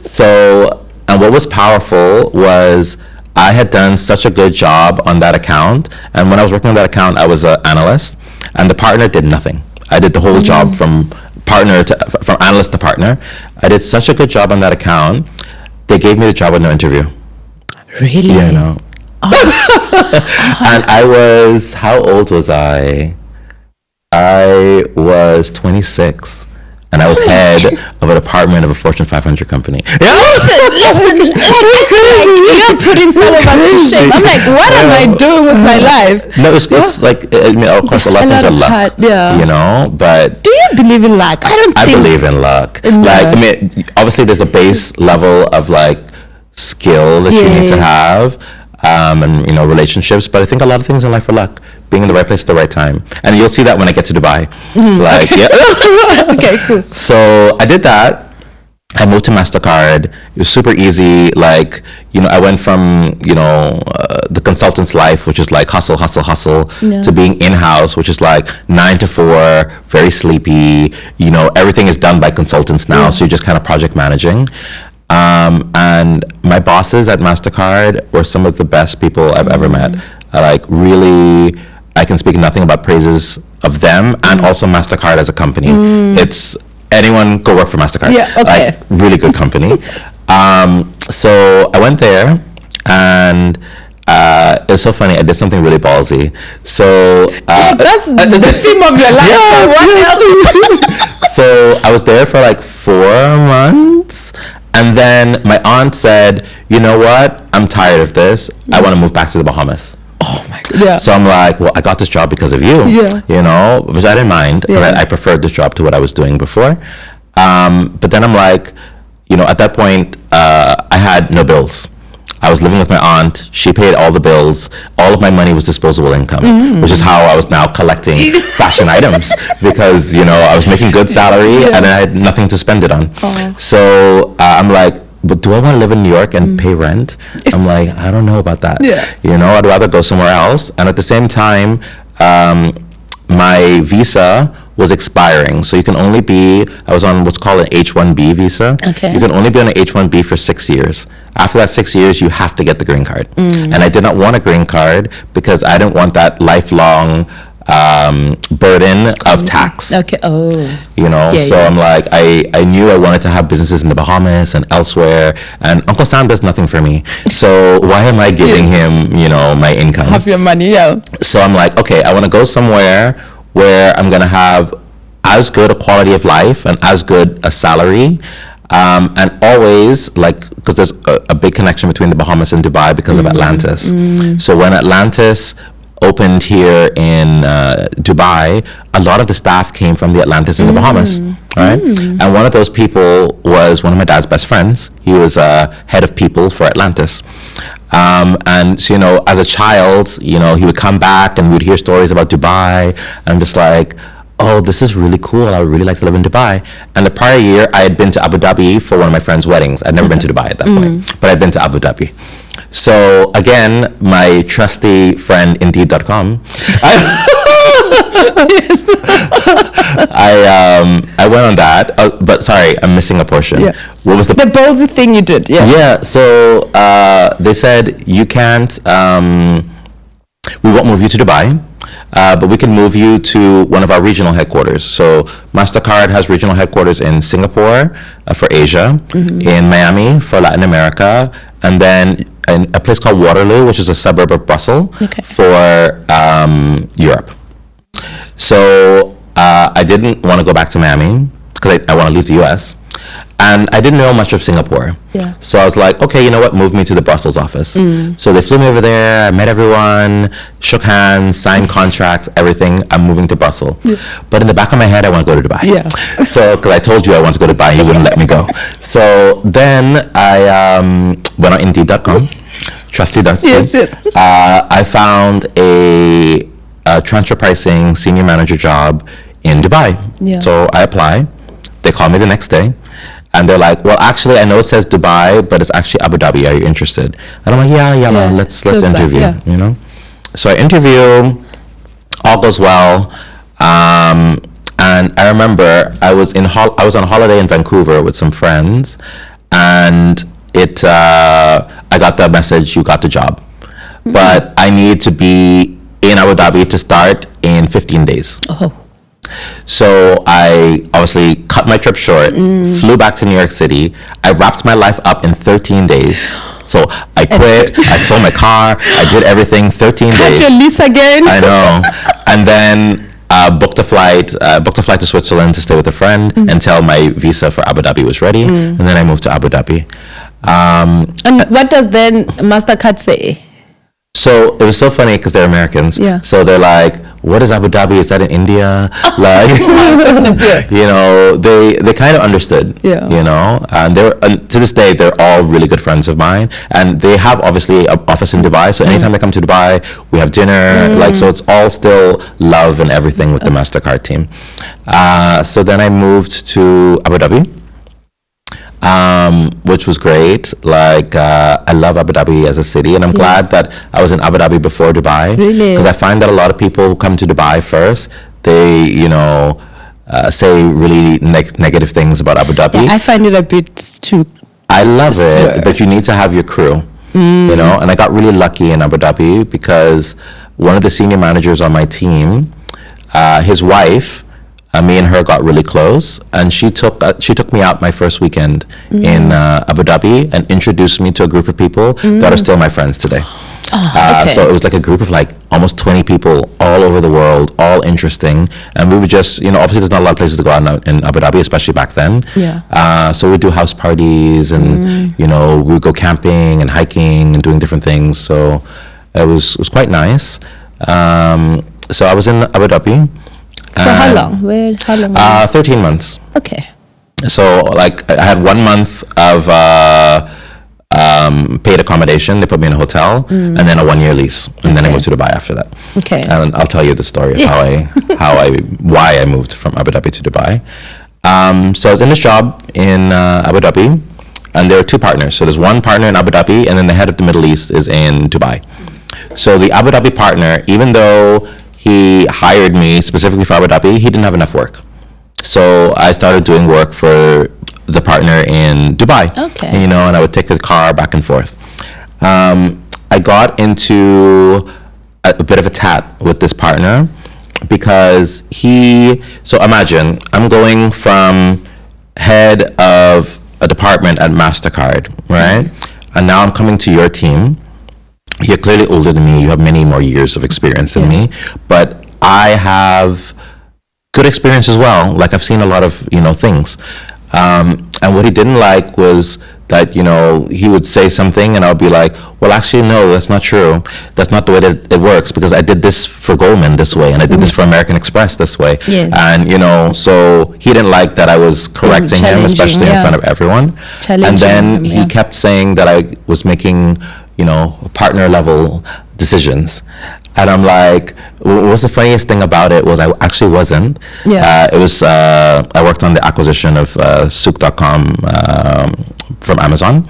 So, and what was powerful was I had done such a good job on that account. And when I was working on that account, I was an analyst, and the partner did nothing. I did the whole job from analyst to partner. I did such a good job on that account. They gave me the job with no interview. Really? Yeah, no. And I was, how old was I? I was 26. and I was head of a department of a Fortune 500 company. Yeah. Listen, you're putting some of us to shame. I'm like, what am I doing with my life? No, it's like, I mean, of course, a lot of things are luck, you know, but... Do you believe in luck? I believe in luck. Like, I mean, obviously there's a base level of like skill that you need to have, and, you know, relationships, but I think a lot of things in life are luck. Being in the right place at the right time. And you'll see that when I get to Dubai. Like, yeah. Okay, cool. So I did that. I moved to MasterCard. It was super easy. Like, you know, I went from, you know, the consultant's life, which is like hustle, to being in-house, which is like 9 to 4, very sleepy. You know, everything is done by consultants now. So you're just kind of project managing. And my bosses at MasterCard were some of the best people I've ever met. Like, really, I can speak nothing but praises of them, and also MasterCard as a company. It's anyone go work for MasterCard. Yeah, okay. Like, really good company. So I went there, and it's so funny. I did something really ballsy. So that's the theme of your life. Yes. So I was there for like 4 months. And then my aunt said, you know what? I'm tired of this. I want to move back to the Bahamas. Oh my God. Yeah. So I'm like, well, I got this job because of you. Yeah. You know, which I didn't mind. Yeah. I preferred this job to what I was doing before. But then I'm like, you know, at that point, I had no bills. I was living with my aunt. She paid all the bills. All of my money was disposable income, which is how I was now collecting fashion items, because, you know, I was making good salary and I had nothing to spend it on. So I'm like, but do I want to live in New York and pay rent? I'm like, I don't know about that. Yeah. You know, I'd rather go somewhere else. And at the same time, my visa was expiring. So you can only be, I was on what's called an H-1B visa. Okay. You can only be on an H-1B for 6 years. After that 6 years, you have to get the green card. And I did not want a green card because I didn't want that lifelong burden of tax. Okay. Oh. You know, I'm like, I knew I wanted to have businesses in the Bahamas and elsewhere, and Uncle Sam does nothing for me. So why am I giving him, you know, my income? Half your money, yeah. So I'm like, okay, I want to go somewhere where I'm going to have as good a quality of life and as good a salary. And always, like, because there's a big connection between the Bahamas and Dubai because of Atlantis. So when Atlantis opened here in Dubai, a lot of the staff came from the Atlantis in the Bahamas, right? And one of those people was one of my dad's best friends. He was head of people for Atlantis. And so, you know, as a child, you know, he would come back and we'd hear stories about Dubai. And I'm just like, oh, this is really cool. I would really like to live in Dubai. And the prior year, I had been to Abu Dhabi for one of my friend's weddings. I'd never been to Dubai at that point, but I'd been to Abu Dhabi. So again, my trusty friend Indeed.com, I went on that, but sorry, I'm missing a portion. Yeah. What was the ballsy thing you did? Yeah. Yeah. So they said you can't. We won't move you to Dubai. But we can move you to one of our regional headquarters. So MasterCard has regional headquarters in Singapore for Asia, in Miami for Latin America, and then in a place called Waterloo, which is a suburb of Brussels, for Europe. So I didn't want to go back to Miami because I want to leave the US. And I didn't know much of Singapore. Yeah. So I was like, okay, you know what? Move me to the Brussels office. So they flew me over there. I met everyone, shook hands, signed contracts, everything. I'm moving to Brussels. Yeah. But in the back of my head, I want to go to Dubai. Yeah. So, because I told you I want to go to Dubai, you wouldn't let me go. So then I went on Indeed.com. Trusty Dusty. Yes. I found a transfer pricing senior manager job in Dubai. Yeah. So I apply. They call me the next day. And they're like, well, actually, I know it says Dubai, but it's actually Abu Dhabi. Are you interested? And I'm like, yeah, let's interview, you know? So I interview, all goes well. And I remember I was on holiday in Vancouver with some friends, and I got the message, you got the job. But I need to be in Abu Dhabi to start in 15 days. Oh. So I obviously cut my trip short, flew back to New York City. I wrapped my life up in 13 days. So I quit, I sold my car, I did everything, 13 days. Cut your lease again. I know. And then booked a flight to Switzerland to stay with a friend until my visa for Abu Dhabi was ready, and then I moved to Abu Dhabi. And what does then MasterCard say? So it was so funny because they're Americans. Yeah. So they're like, "What is Abu Dhabi? Is that in India?" Like, you know, they kind of understood. Yeah. You know, and they're to this day they're all really good friends of mine, and they have obviously an office in Dubai. So anytime they come to Dubai, we have dinner. Like, so it's all still love and everything with the MasterCard team. So then I moved to Abu Dhabi. Which was great. Like, I love Abu Dhabi as a city, and I'm glad that I was in Abu Dhabi before Dubai. Really? Because I find that a lot of people who come to Dubai first, they, you know, say really negative things about Abu Dhabi. Yeah, I find it a bit too. I love it, but you need to have your crew, you know. And I got really lucky in Abu Dhabi because one of the senior managers on my team, his wife, me and her got really close, and she took me out my first weekend in Abu Dhabi and introduced me to a group of people that are still my friends today. So it was like a group of like almost 20 people all over the world, all interesting, and we would just, you know, obviously there's not a lot of places to go out in Abu Dhabi, especially back then. Yeah. So we'd do house parties, and you know, we'd go camping and hiking and doing different things. So it was quite nice. So I was in Abu Dhabi. For how long? How long? 13 months. Okay. So like I had 1 month of paid accommodation. They put me in a hotel, and then a 1-year lease, and then I moved to Dubai after that. Okay. And I'll tell you the story of why I moved from Abu Dhabi to Dubai. So I was in this job in Abu Dhabi, and there are 2 partners. So there's one partner in Abu Dhabi, and then the head of the Middle East is in Dubai. So the Abu Dhabi partner, even though he hired me specifically for Abu Dhabi, he didn't have enough work. So I started doing work for the partner in Dubai. Okay. You know, and I would take the car back and forth. I got into a bit of a tat with this partner because so imagine, I'm going from head of a department at MasterCard, right? And now I'm coming to your team. You're clearly older than me. You have many more years of experience than me, but I have good experience as well. Like, I've seen a lot of, you know, things. And what he didn't like was that, you know, he would say something and I'll be like, well, actually, no, that's not true. That's not the way that it works, because I did this for Goldman this way, and I did this for American Express this way. Yes. And, you know, so he didn't like that I was correcting him, especially in front of everyone. And then he kept saying that I was making, you know, partner level decisions. And I'm like, what's the funniest thing about it was I actually wasn't. It was, I worked on the acquisition of Souk.com from Amazon.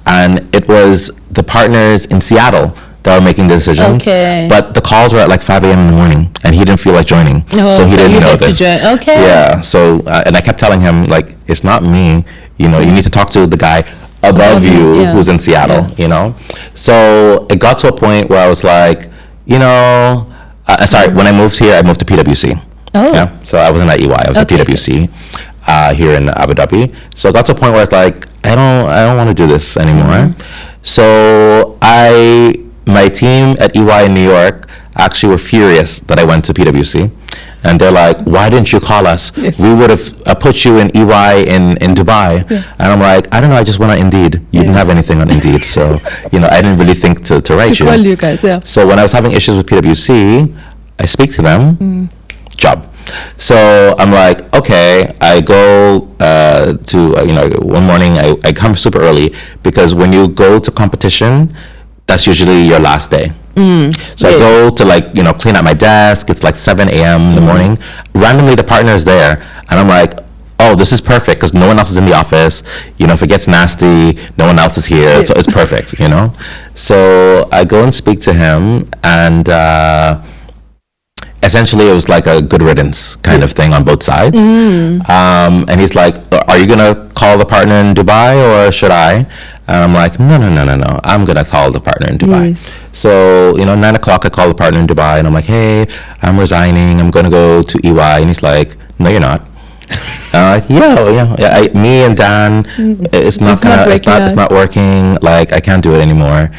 And it was the partners in Seattle that were making the decision. Okay. But the calls were at like 5 a.m. in the morning, and he didn't feel like joining. So he didn't know this. Okay. Yeah. So, and I kept telling him, like, it's not me. You know, you need to talk to the guy above you who's in Seattle, you know? So it got to a point where I was like, you know, when I moved here, I moved to PwC. Oh. Yeah. So I wasn't at EY, I was at PwC here in Abu Dhabi. So it got to a point where it's like, I don't want to do this anymore. So my team at EY in New York actually were furious that I went to PwC. And they're like, why didn't you call us? Yes. We would have put you in EY in Dubai. Yeah. And I'm like, I don't know, I just went on Indeed. You didn't have anything on Indeed. So, you know, I didn't really think to write you. To call you guys, yeah. So when I was having issues with PwC, I speak to them, job. So I'm like, okay, I go to, you know, one morning, I come super early, because when you go to competition, that's usually your last day. So I go to, like, you know, clean out my desk. It's like 7 a.m. in the morning. Randomly, the partner is there. And I'm like, oh, this is perfect, because no one else is in the office. You know, if it gets nasty, no one else is here. Yes. So it's perfect, you know. So I go and speak to him, and essentially it was like a good riddance kind of thing on both sides. And he's like, are you going to call the partner in Dubai, or should I? And I'm like, no, I'm going to call the partner in Dubai. Yes. So, you know, 9 o'clock, I call the partner in Dubai, and I'm like, hey, I'm resigning. I'm going to go to EY. And he's like, no, you're not. And I'm like, yeah. Me and Dan, it's not working. Like, I can't do it anymore.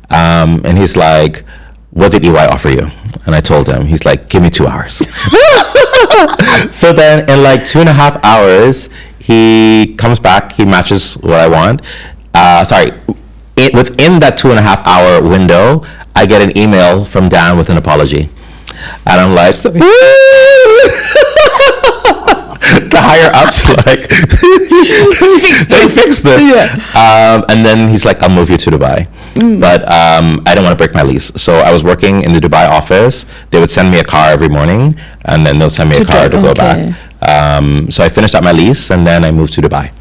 And he's like, what did EY offer you? And I told him. He's like, give me 2 hours. So then in like 2.5 hours, he comes back, he matches what I want. Within that 2.5 hour window, I get an email from Dan with an apology. And I'm like, the higher ups like, fix this. Yeah. And then he's like, I'll move you to Dubai. But I didn't want to break my lease. So I was working in the Dubai office. They would send me a car every morning, and then they'll send me a car to go back. So I finished up my lease, and then I moved to Dubai.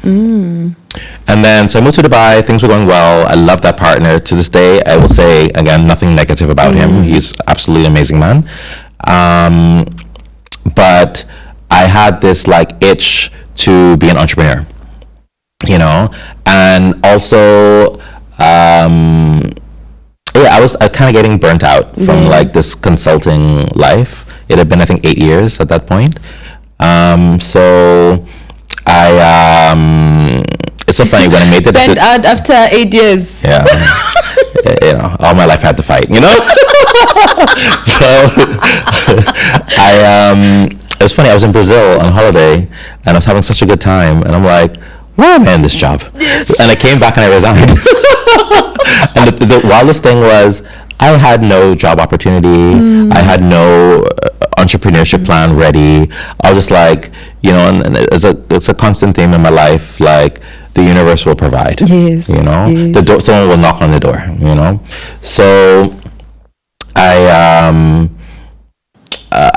And then, so I moved to Dubai. Things were going well. I love that partner. To this day, I will say, again, nothing negative about him. He's absolutely amazing man. But I had this like itch to be an entrepreneur, you know, and also, I was kind of getting burnt out from like this consulting life. It had been, I think, 8 years at that point. So it's so funny when I made the decision. Burnt out after 8 years. Yeah. You know, all my life I had to fight, you know? So it was funny, I was in Brazil on holiday and I was having such a good time and I'm like, why am I in this job? Yes. And I came back and I resigned. And the wildest thing was I had no job opportunity. I had no entrepreneurship plan ready. I was just like, you know, and it's a constant theme in my life, like the universe will provide. Yes. You know, yes. Someone will knock on the door, you know. So I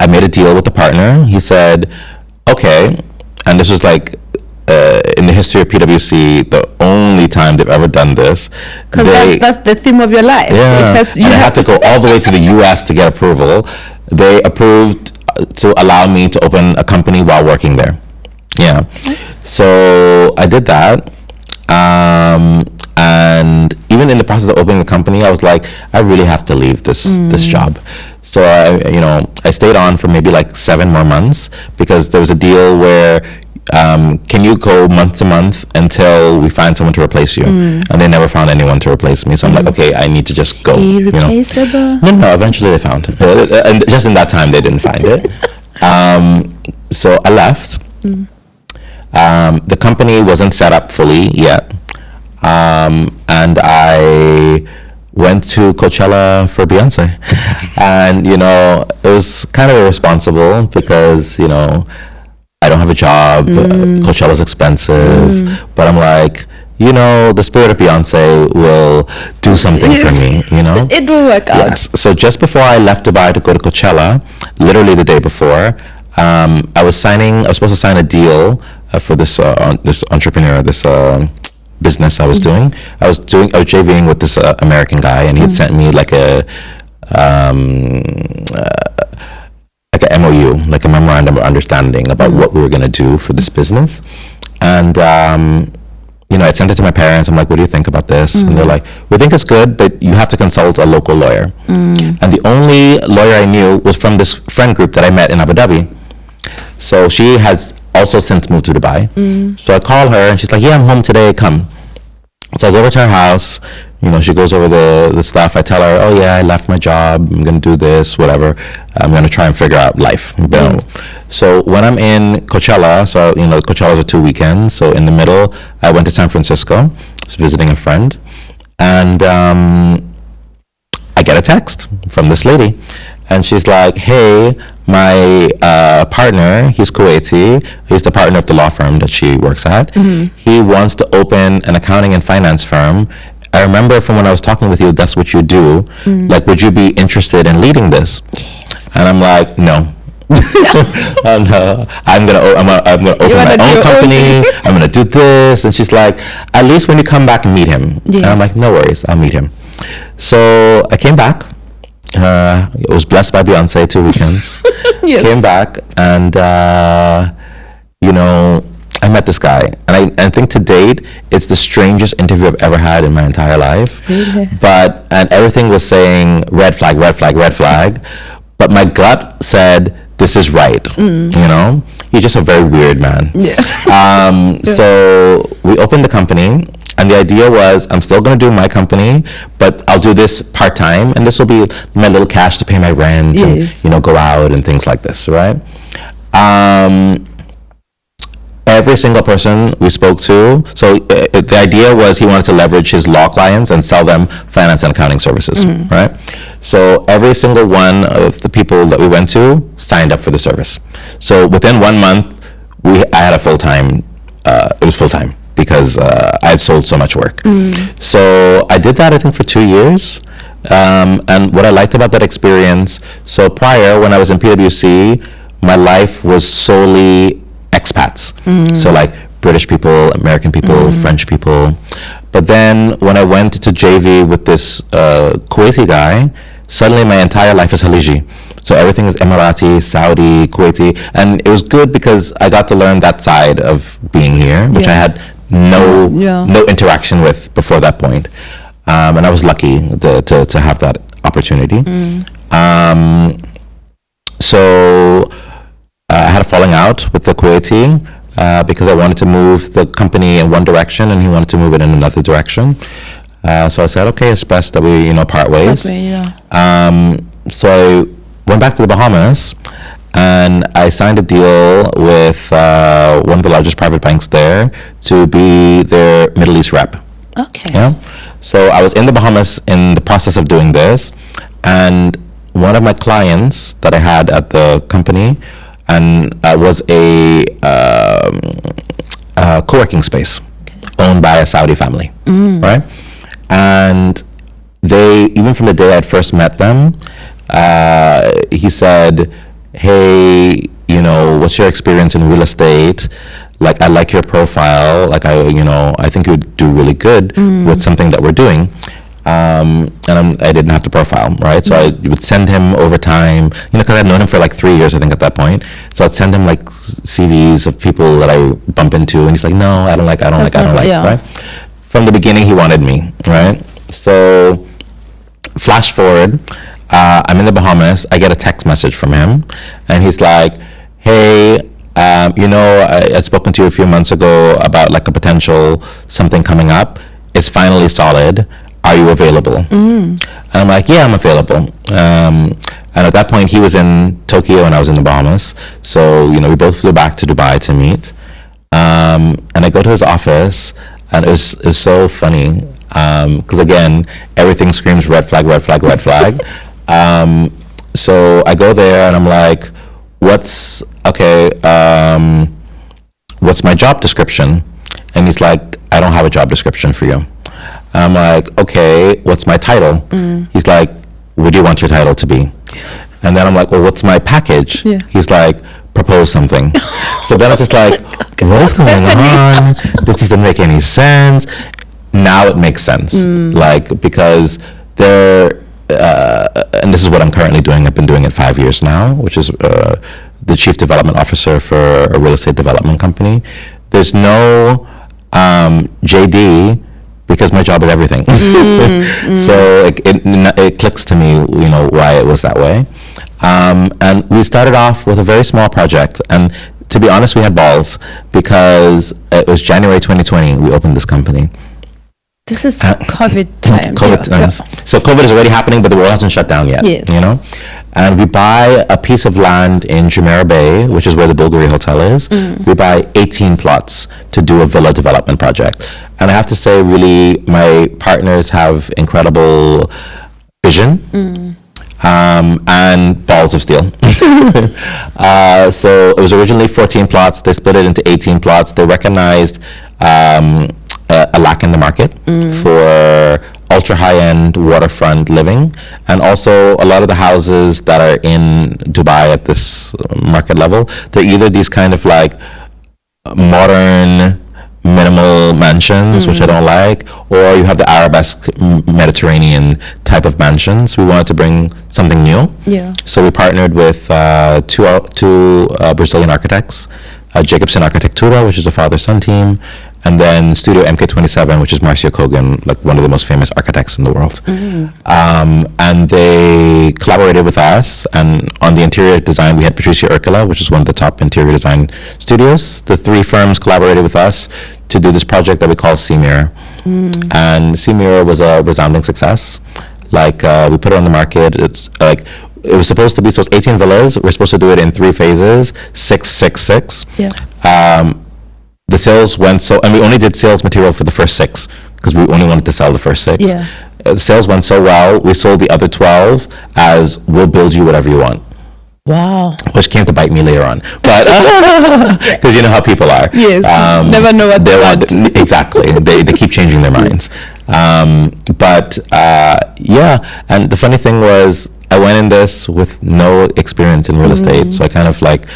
made a deal with the partner. He said, okay, and this was like in the history of PwC, the only time they've ever done this. Because that's the theme of your life. Yeah, and I had to go all the way to the US to get approval. They approved to allow me to open a company while working there. Yeah. So I did that. And even in the process of opening the company, I was like, I really have to leave this job. So I stayed on for maybe like 7 more months because there was a deal where can you go month to month until we find someone to replace you? And they never found anyone to replace me. So I'm like, okay, I need to just go. Irreplaceable? No, eventually they found it. And just in that time, they didn't find it. So I left. The company wasn't set up fully yet. And I went to Coachella for Beyonce. And, you know, it was kind of irresponsible because, you know, I don't have a job. Coachella's expensive. But I'm like, you know, the spirit of Beyonce will do something for me, you know? It will work out. Yes. So just before I left Dubai to go to Coachella, literally the day before, I was supposed to sign a deal for this entrepreneur, this business I was doing. I was JVing with this American guy, and he had sent me like a MOU, like a memorandum of understanding about what we were going to do for this business. And you know, I sent it to my parents. I'm like, what do you think about this? And they're like, we think it's good, but you have to consult a local lawyer. And the only lawyer I knew was from this friend group that I met in Abu Dhabi. So she has also since moved to Dubai. So I call her and she's like, yeah, I'm home today, come. So I go over to her house, you know, she goes over the stuff. I tell her, oh yeah, I left my job, I'm gonna do this, whatever. I'm gonna try and figure out life. Yes. So when I'm in Coachella, so you know, Coachella's are 2 weekends, so in the middle, I went to San Francisco, was visiting a friend, and I get a text from this lady, and she's like, hey, my partner, he's Kuwaiti, he's the partner of the law firm that she works at. He wants to open an accounting and finance firm. I remember from when I was talking with you, that's what you do. Like, would you be interested in leading this? Yes. And I'm like, no. I'm gonna open my own company. I'm gonna do this. And she's like, at least when you come back, meet him. Yes. And I'm like, no worries, I'll meet him. So I came back. It was blessed by Beyonce 2 weekends. Yes. Came back and you know, I met this guy, and I think to date it's the strangest interview I've ever had in my entire life. Really? And everything was saying red flag, red flag, red flag, but my gut said this is right. You know, he's just a very weird man. Yeah. So we opened the company, And the idea was, I'm still going to do my company, but I'll do this part-time, and this will be my little cash to pay my rent and, go out and things like this, right? Every single person we spoke to, so the idea was he wanted to leverage his law clients and sell them finance and accounting services, right? So every single one of the people that we went to signed up for the service. So within 1 month, I had a full-time, it was full-time because I had sold so much work. So I did that, I think, for 2 years. And what I liked about that experience, so prior, when I was in PwC, my life was solely expats. So like British people, American people, French people. But then when I went to JV with this Kuwaiti guy, suddenly my entire life is Khaliji. So everything is Emirati, Saudi, Kuwaiti. And it was good because I got to learn that side of being here, which I had no interaction with before that point. And I was lucky to have that opportunity. So I had a falling out with the Kuwaiti because I wanted to move the company in one direction and he wanted to move it in another direction. So I said, okay, it's best that we, part ways. So I went back to the Bahamas and I signed a deal with one of the largest private banks there to be their Middle East rep. Okay. Yeah. So I was in the Bahamas in the process of doing this, and one of my clients that I had at the company and was a co-working space owned by a Saudi family, right? And they, even from the day I'd first met them, he said, hey, what's your experience in real estate? Like, I like your profile. Like, I think you would do really good with something that we're doing. And I didn't have the profile, right? So I would send him over time, because I'd known him for like 3 years, I think, at that point. So I'd send him like CVs of people that I bump into, and he's like, no, I don't like, right? From the beginning, he wanted me, right? So flash forward, I'm in the Bahamas. I get a text message from him, and he's like, hey, I'd spoken to you a few months ago about like a potential something coming up. It's finally solid. Are you available? And I'm like, yeah, I'm available. And at that point, he was in Tokyo and I was in the Bahamas. So, we both flew back to Dubai to meet. And I go to his office, and it was so funny. Because again, everything screams red flag, red flag, red flag. So I go there and I'm like, what's my job description? And he's like, I don't have a job description for you. I'm like, okay, what's my title? He's like, what do you want your title to be? And then I'm like, well, what's my package? He's like, propose something. So then I'm just like, what is going on? This doesn't make any sense. Now it makes sense. Like, because and this is what I'm currently doing. I've been doing it 5 years now, which is the chief development officer for a real estate development company. There's no JD because my job is everything. So it clicks to me, why it was that way. And we started off with a very small project. And to be honest, we had balls because it was January 2020 we opened this company. This is COVID time. COVID times. So COVID is already happening, but the world hasn't shut down yet. And we buy a piece of land in Jumeirah Bay, which is where the Bulgari Hotel is. We buy 18 plots to do a villa development project. And I have to say, really, my partners have incredible vision and balls of steel. So it was originally 14 plots. They split it into 18 plots. They recognized a lack in the market for ultra high-end waterfront living, and also a lot of the houses that are in Dubai at this market level, they're either these kind of like modern minimal mansions, which I don't like, or you have the Arabesque Mediterranean type of mansions. We wanted to bring something new. So we partnered with two Brazilian architects, Jacobson Arquitectura, which is a father-son team, and then Studio MK27, which is Marcio Kogan, like one of the most famous architects in the world. And they collaborated with us, and on the interior design, we had Patricia Urquela, which is one of the top interior design studios. The three firms collaborated with us to do this project that we call CMIR. And C Mirror was a resounding success. Like, we put it on the market. It's like, it was supposed to be, so it's 18 villas. We're supposed to do it in 3 phases, 6, 6, 6. Yeah. The sales went and we only did sales material for the first 6 because we only wanted to sell the first 6. Yeah. The sales went so well, we sold the other 12 as we'll build you whatever you want. Wow. Which came to bite me later on. But because you know how people are. Yes. Never know what they want. Exactly. They keep changing their minds. Yeah. And the funny thing was, I went in this with no experience in real estate. So I kind of like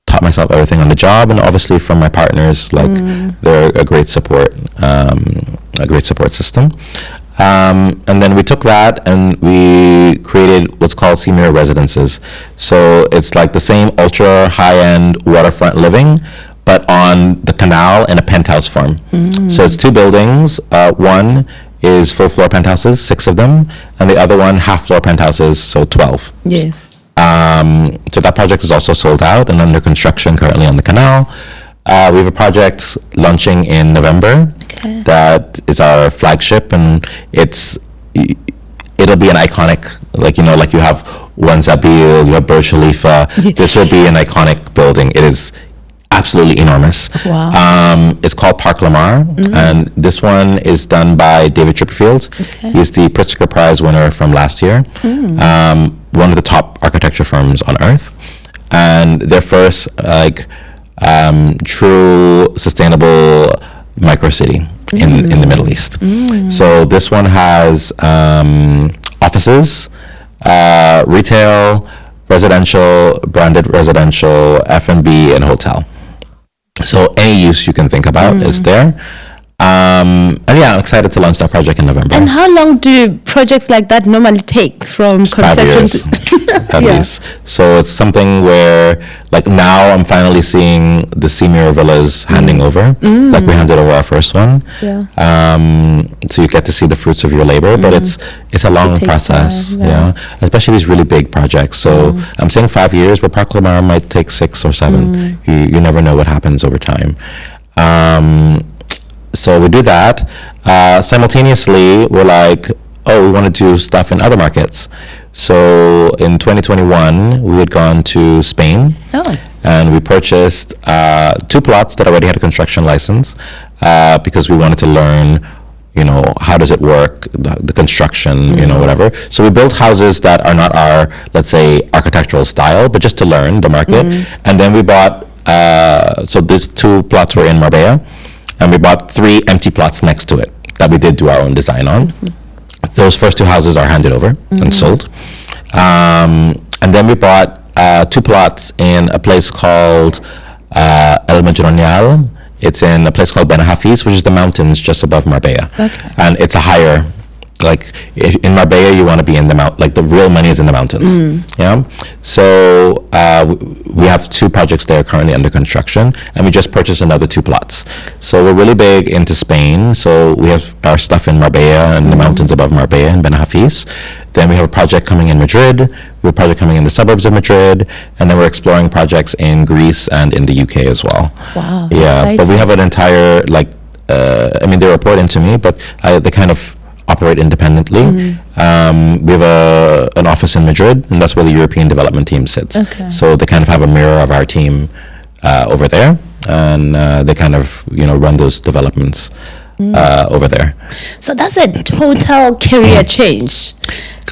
taught myself everything on the job, and obviously from my partners, like they're a great support system. And then we took that and we created what's called C Mirror Residences. So it's like the same ultra high-end waterfront living, but on the canal in a penthouse form. So it's 2 buildings. One is full floor penthouses, 6 of them, and the other one half floor penthouses, so 12. Yes. So that project is also sold out and under construction currently on the canal. We have a project launching in November. Okay. That is our flagship, and it'll be an iconic, like, you know, like you have One Zabil, you have Burj Khalifa. Yes. This will be an iconic building. It is absolutely enormous. Wow. It's called Park Lamar, and this one is done by David Chipperfield. Okay. He's the Pritzker Prize winner from last year. One of the top architecture firms on earth, and their first true sustainable micro city in the Middle East. So this one has offices, retail, residential, branded residential, F&B, and hotel. So any use you can think about is there. And yeah, I'm excited to launch that project in November. And how long do projects like that normally take from conception to... At least. So it's something where, like, now I'm finally seeing the C Mirror villas handing over. Like, we handed over our first one. Yeah. So you get to see the fruits of your labor, but it's a long process. Time, yeah. Especially these really big projects. So I'm saying 5 years, but Park Lamar might take 6 or 7. You never know what happens over time. So we do that. Simultaneously, we're like, we want to do stuff in other markets. So in 2021, we had gone to Spain. And we purchased 2 plots that already had a construction license because we wanted to learn, you know, how does it work, the construction, you know, whatever. So we built houses that are not our, let's say, architectural style, but just to learn the market. And then we bought, so these 2 plots were in Marbella. And we bought 3 empty plots next to it that we did do our own design on. Those first 2 houses are handed over and sold. And then we bought 2 plots in a place called El Madronial. It's in a place called Benahafiz, which is the mountains just above Marbella. Okay. And it's a higher, like, if in Marbella you want to be in the like the real money is in the mountains. Yeah. So we have 2 projects there currently under construction, and we just purchased another 2 plots. So we're really big into Spain. So we have our stuff in Marbella and the mountains above Marbella and Benahafiz. Then we have a project coming in Madrid. We have a project coming in the suburbs of Madrid, and then we're exploring projects in Greece and in the UK as well. Wow. Yeah. Exciting. But we have an entire, like, I mean, they report into me, but they kind of operate independently. We have an office in Madrid, and that's where the European development team sits. Okay. So they kind of have a mirror of our team over there, and they kind of, you know, run those developments over there. So that's a total career change.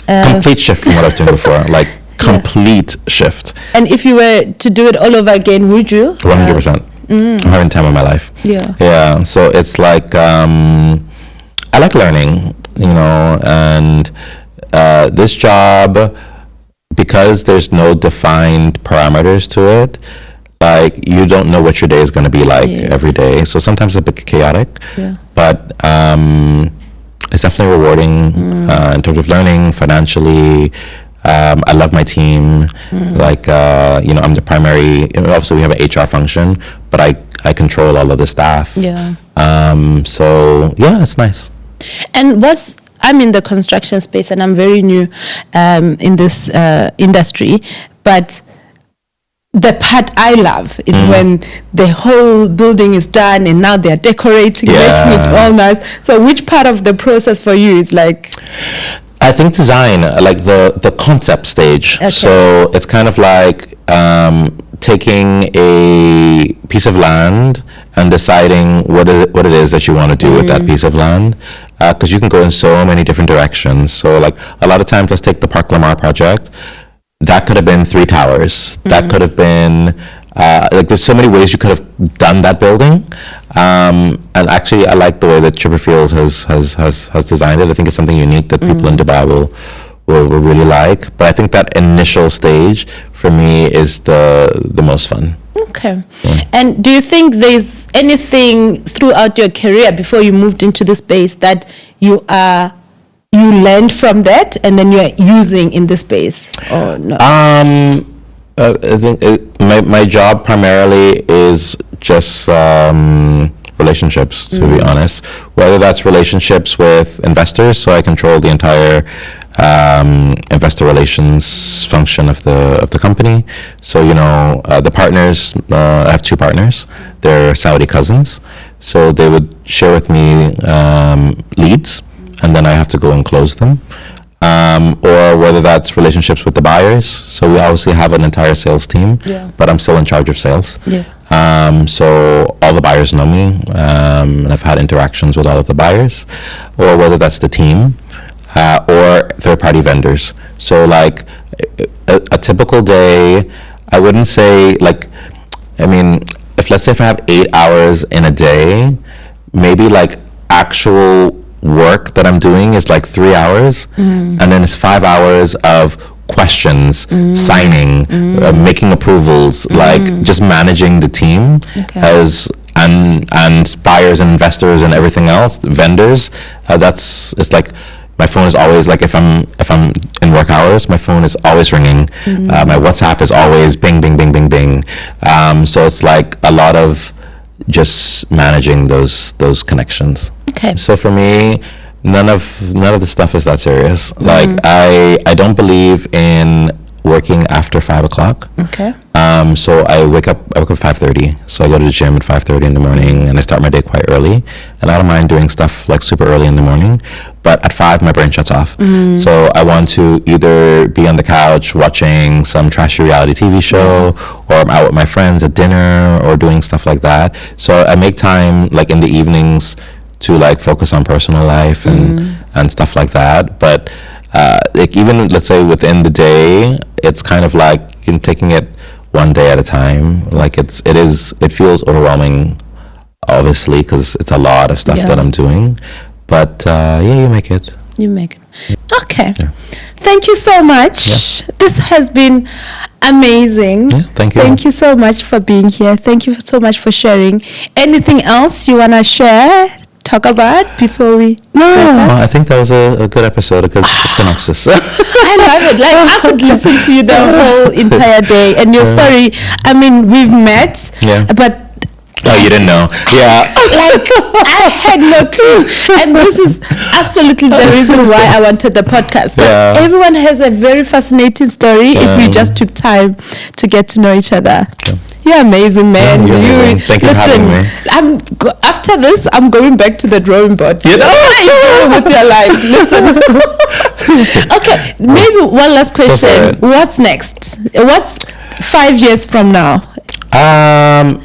Complete shift from what I've done before, like complete shift. And if you were to do it all over again, would you? 100%. 110 of my life. Yeah. Yeah. So it's like, I like learning, you know, and this job, because there's no defined parameters to it, like, you don't know what your day is going to be like every day. So sometimes it's a bit chaotic, but it's definitely rewarding in terms of learning, financially. I love my team. Like, you know, I'm the primary, obviously we have an HR function, but I control all of the staff. Yeah. So yeah, it's nice. And I'm in the construction space, and I'm very new in this industry, but the part I love is when the whole building is done and now they're decorating, making it all nice. So which part of the process for you is like? I think design, like the concept stage. Okay. So it's kind of like taking a piece of land and deciding what it is that you want to do with that piece of land. Because you can go in so many different directions. So like a lot of times, let's take the Park Lamar project. That could have been 3 towers. That could have been, like there's so many ways you could have done that building. And actually, I like the way that Chipperfield has designed it. I think it's something unique that people in Dubai will really like. But I think that initial stage for me is the most fun. Okay. Yeah. And do you think there's anything throughout your career before you moved into the space that you learned from that and then you're using in the space, or no? I think my job primarily is just relationships, to be honest. Whether that's relationships with investors, so I control the entire investor relations function of the company. So the partners, I have 2 partners. They're Saudi cousins, so they would share with me leads, and then I have to go and close them. Or whether that's relationships with the buyers. So we obviously have an entire sales team, but I'm still in charge of sales. So all the buyers know me, and I've had interactions with all of the buyers. Or whether that's the team, or third-party vendors. So like a typical day, I wouldn't say like, let's say if I have 8 hours in a day, maybe like actual work that I'm doing is like 3 hours, and then it's 5 hours of questions, signing, making approvals, like just managing the team and buyers and investors and everything else, vendors. It's like my phone is always like, if I'm in work hours, my phone is always ringing. My WhatsApp is always bing, bing, bing, bing, bing. So it's like a lot of just managing those connections. Okay. So for me, none of the stuff is that serious. Like I don't believe in working after 5 o'clock. Okay. So I wake up at 5:30. So I go to the gym at 5:30 in the morning, and I start my day quite early. And I don't mind doing stuff like super early in the morning, but at 5 my brain shuts off. So I want to either be on the couch watching some trashy reality TV show, or I'm out with my friends at dinner, or doing stuff like that. So I make time like in the evenings to like focus on personal life and stuff like that. But like even let's say within the day, it's kind of like taking it one day at a time. Like it feels overwhelming, obviously, because it's a lot of stuff that I'm doing. But you make it. You make it. Okay. Yeah. Thank you so much. Yeah. This has been amazing. Yeah, thank you. Thank you so much for being here. Thank you so much for sharing. Anything else you want to share? Talk about before we I think that was a good episode, a good synopsis. I love it. Like I could listen to you the whole entire day, and your story, we've met, but you didn't know. Like I had no clue, and this is absolutely the reason why I wanted the podcast. But everyone has a very fascinating story if we just took time to get to know each other. You're amazing, man. Thank you for having me. After this, I'm going back to the drawing board. What are you doing with your life? Listen. Okay, maybe one last question. What's next? What's 5 years from now?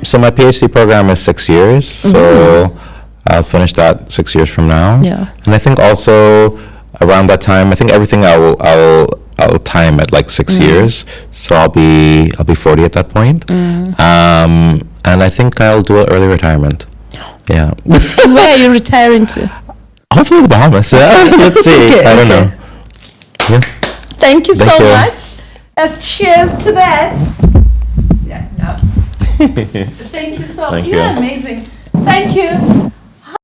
So my PhD program is 6 years. So I'll finish that 6 years from now. Yeah. And I think also around that time, I think everything I'll time at like 6 years, so I'll be 40 at that point. And I think I'll do an early retirement. Yeah. And where are you retiring to? Hopefully the Bahamas. Let's see. Okay, I don't know. Yeah. Thank you so much. Cheers to that. Yeah. No. Thank you so much. You're amazing. Thank you.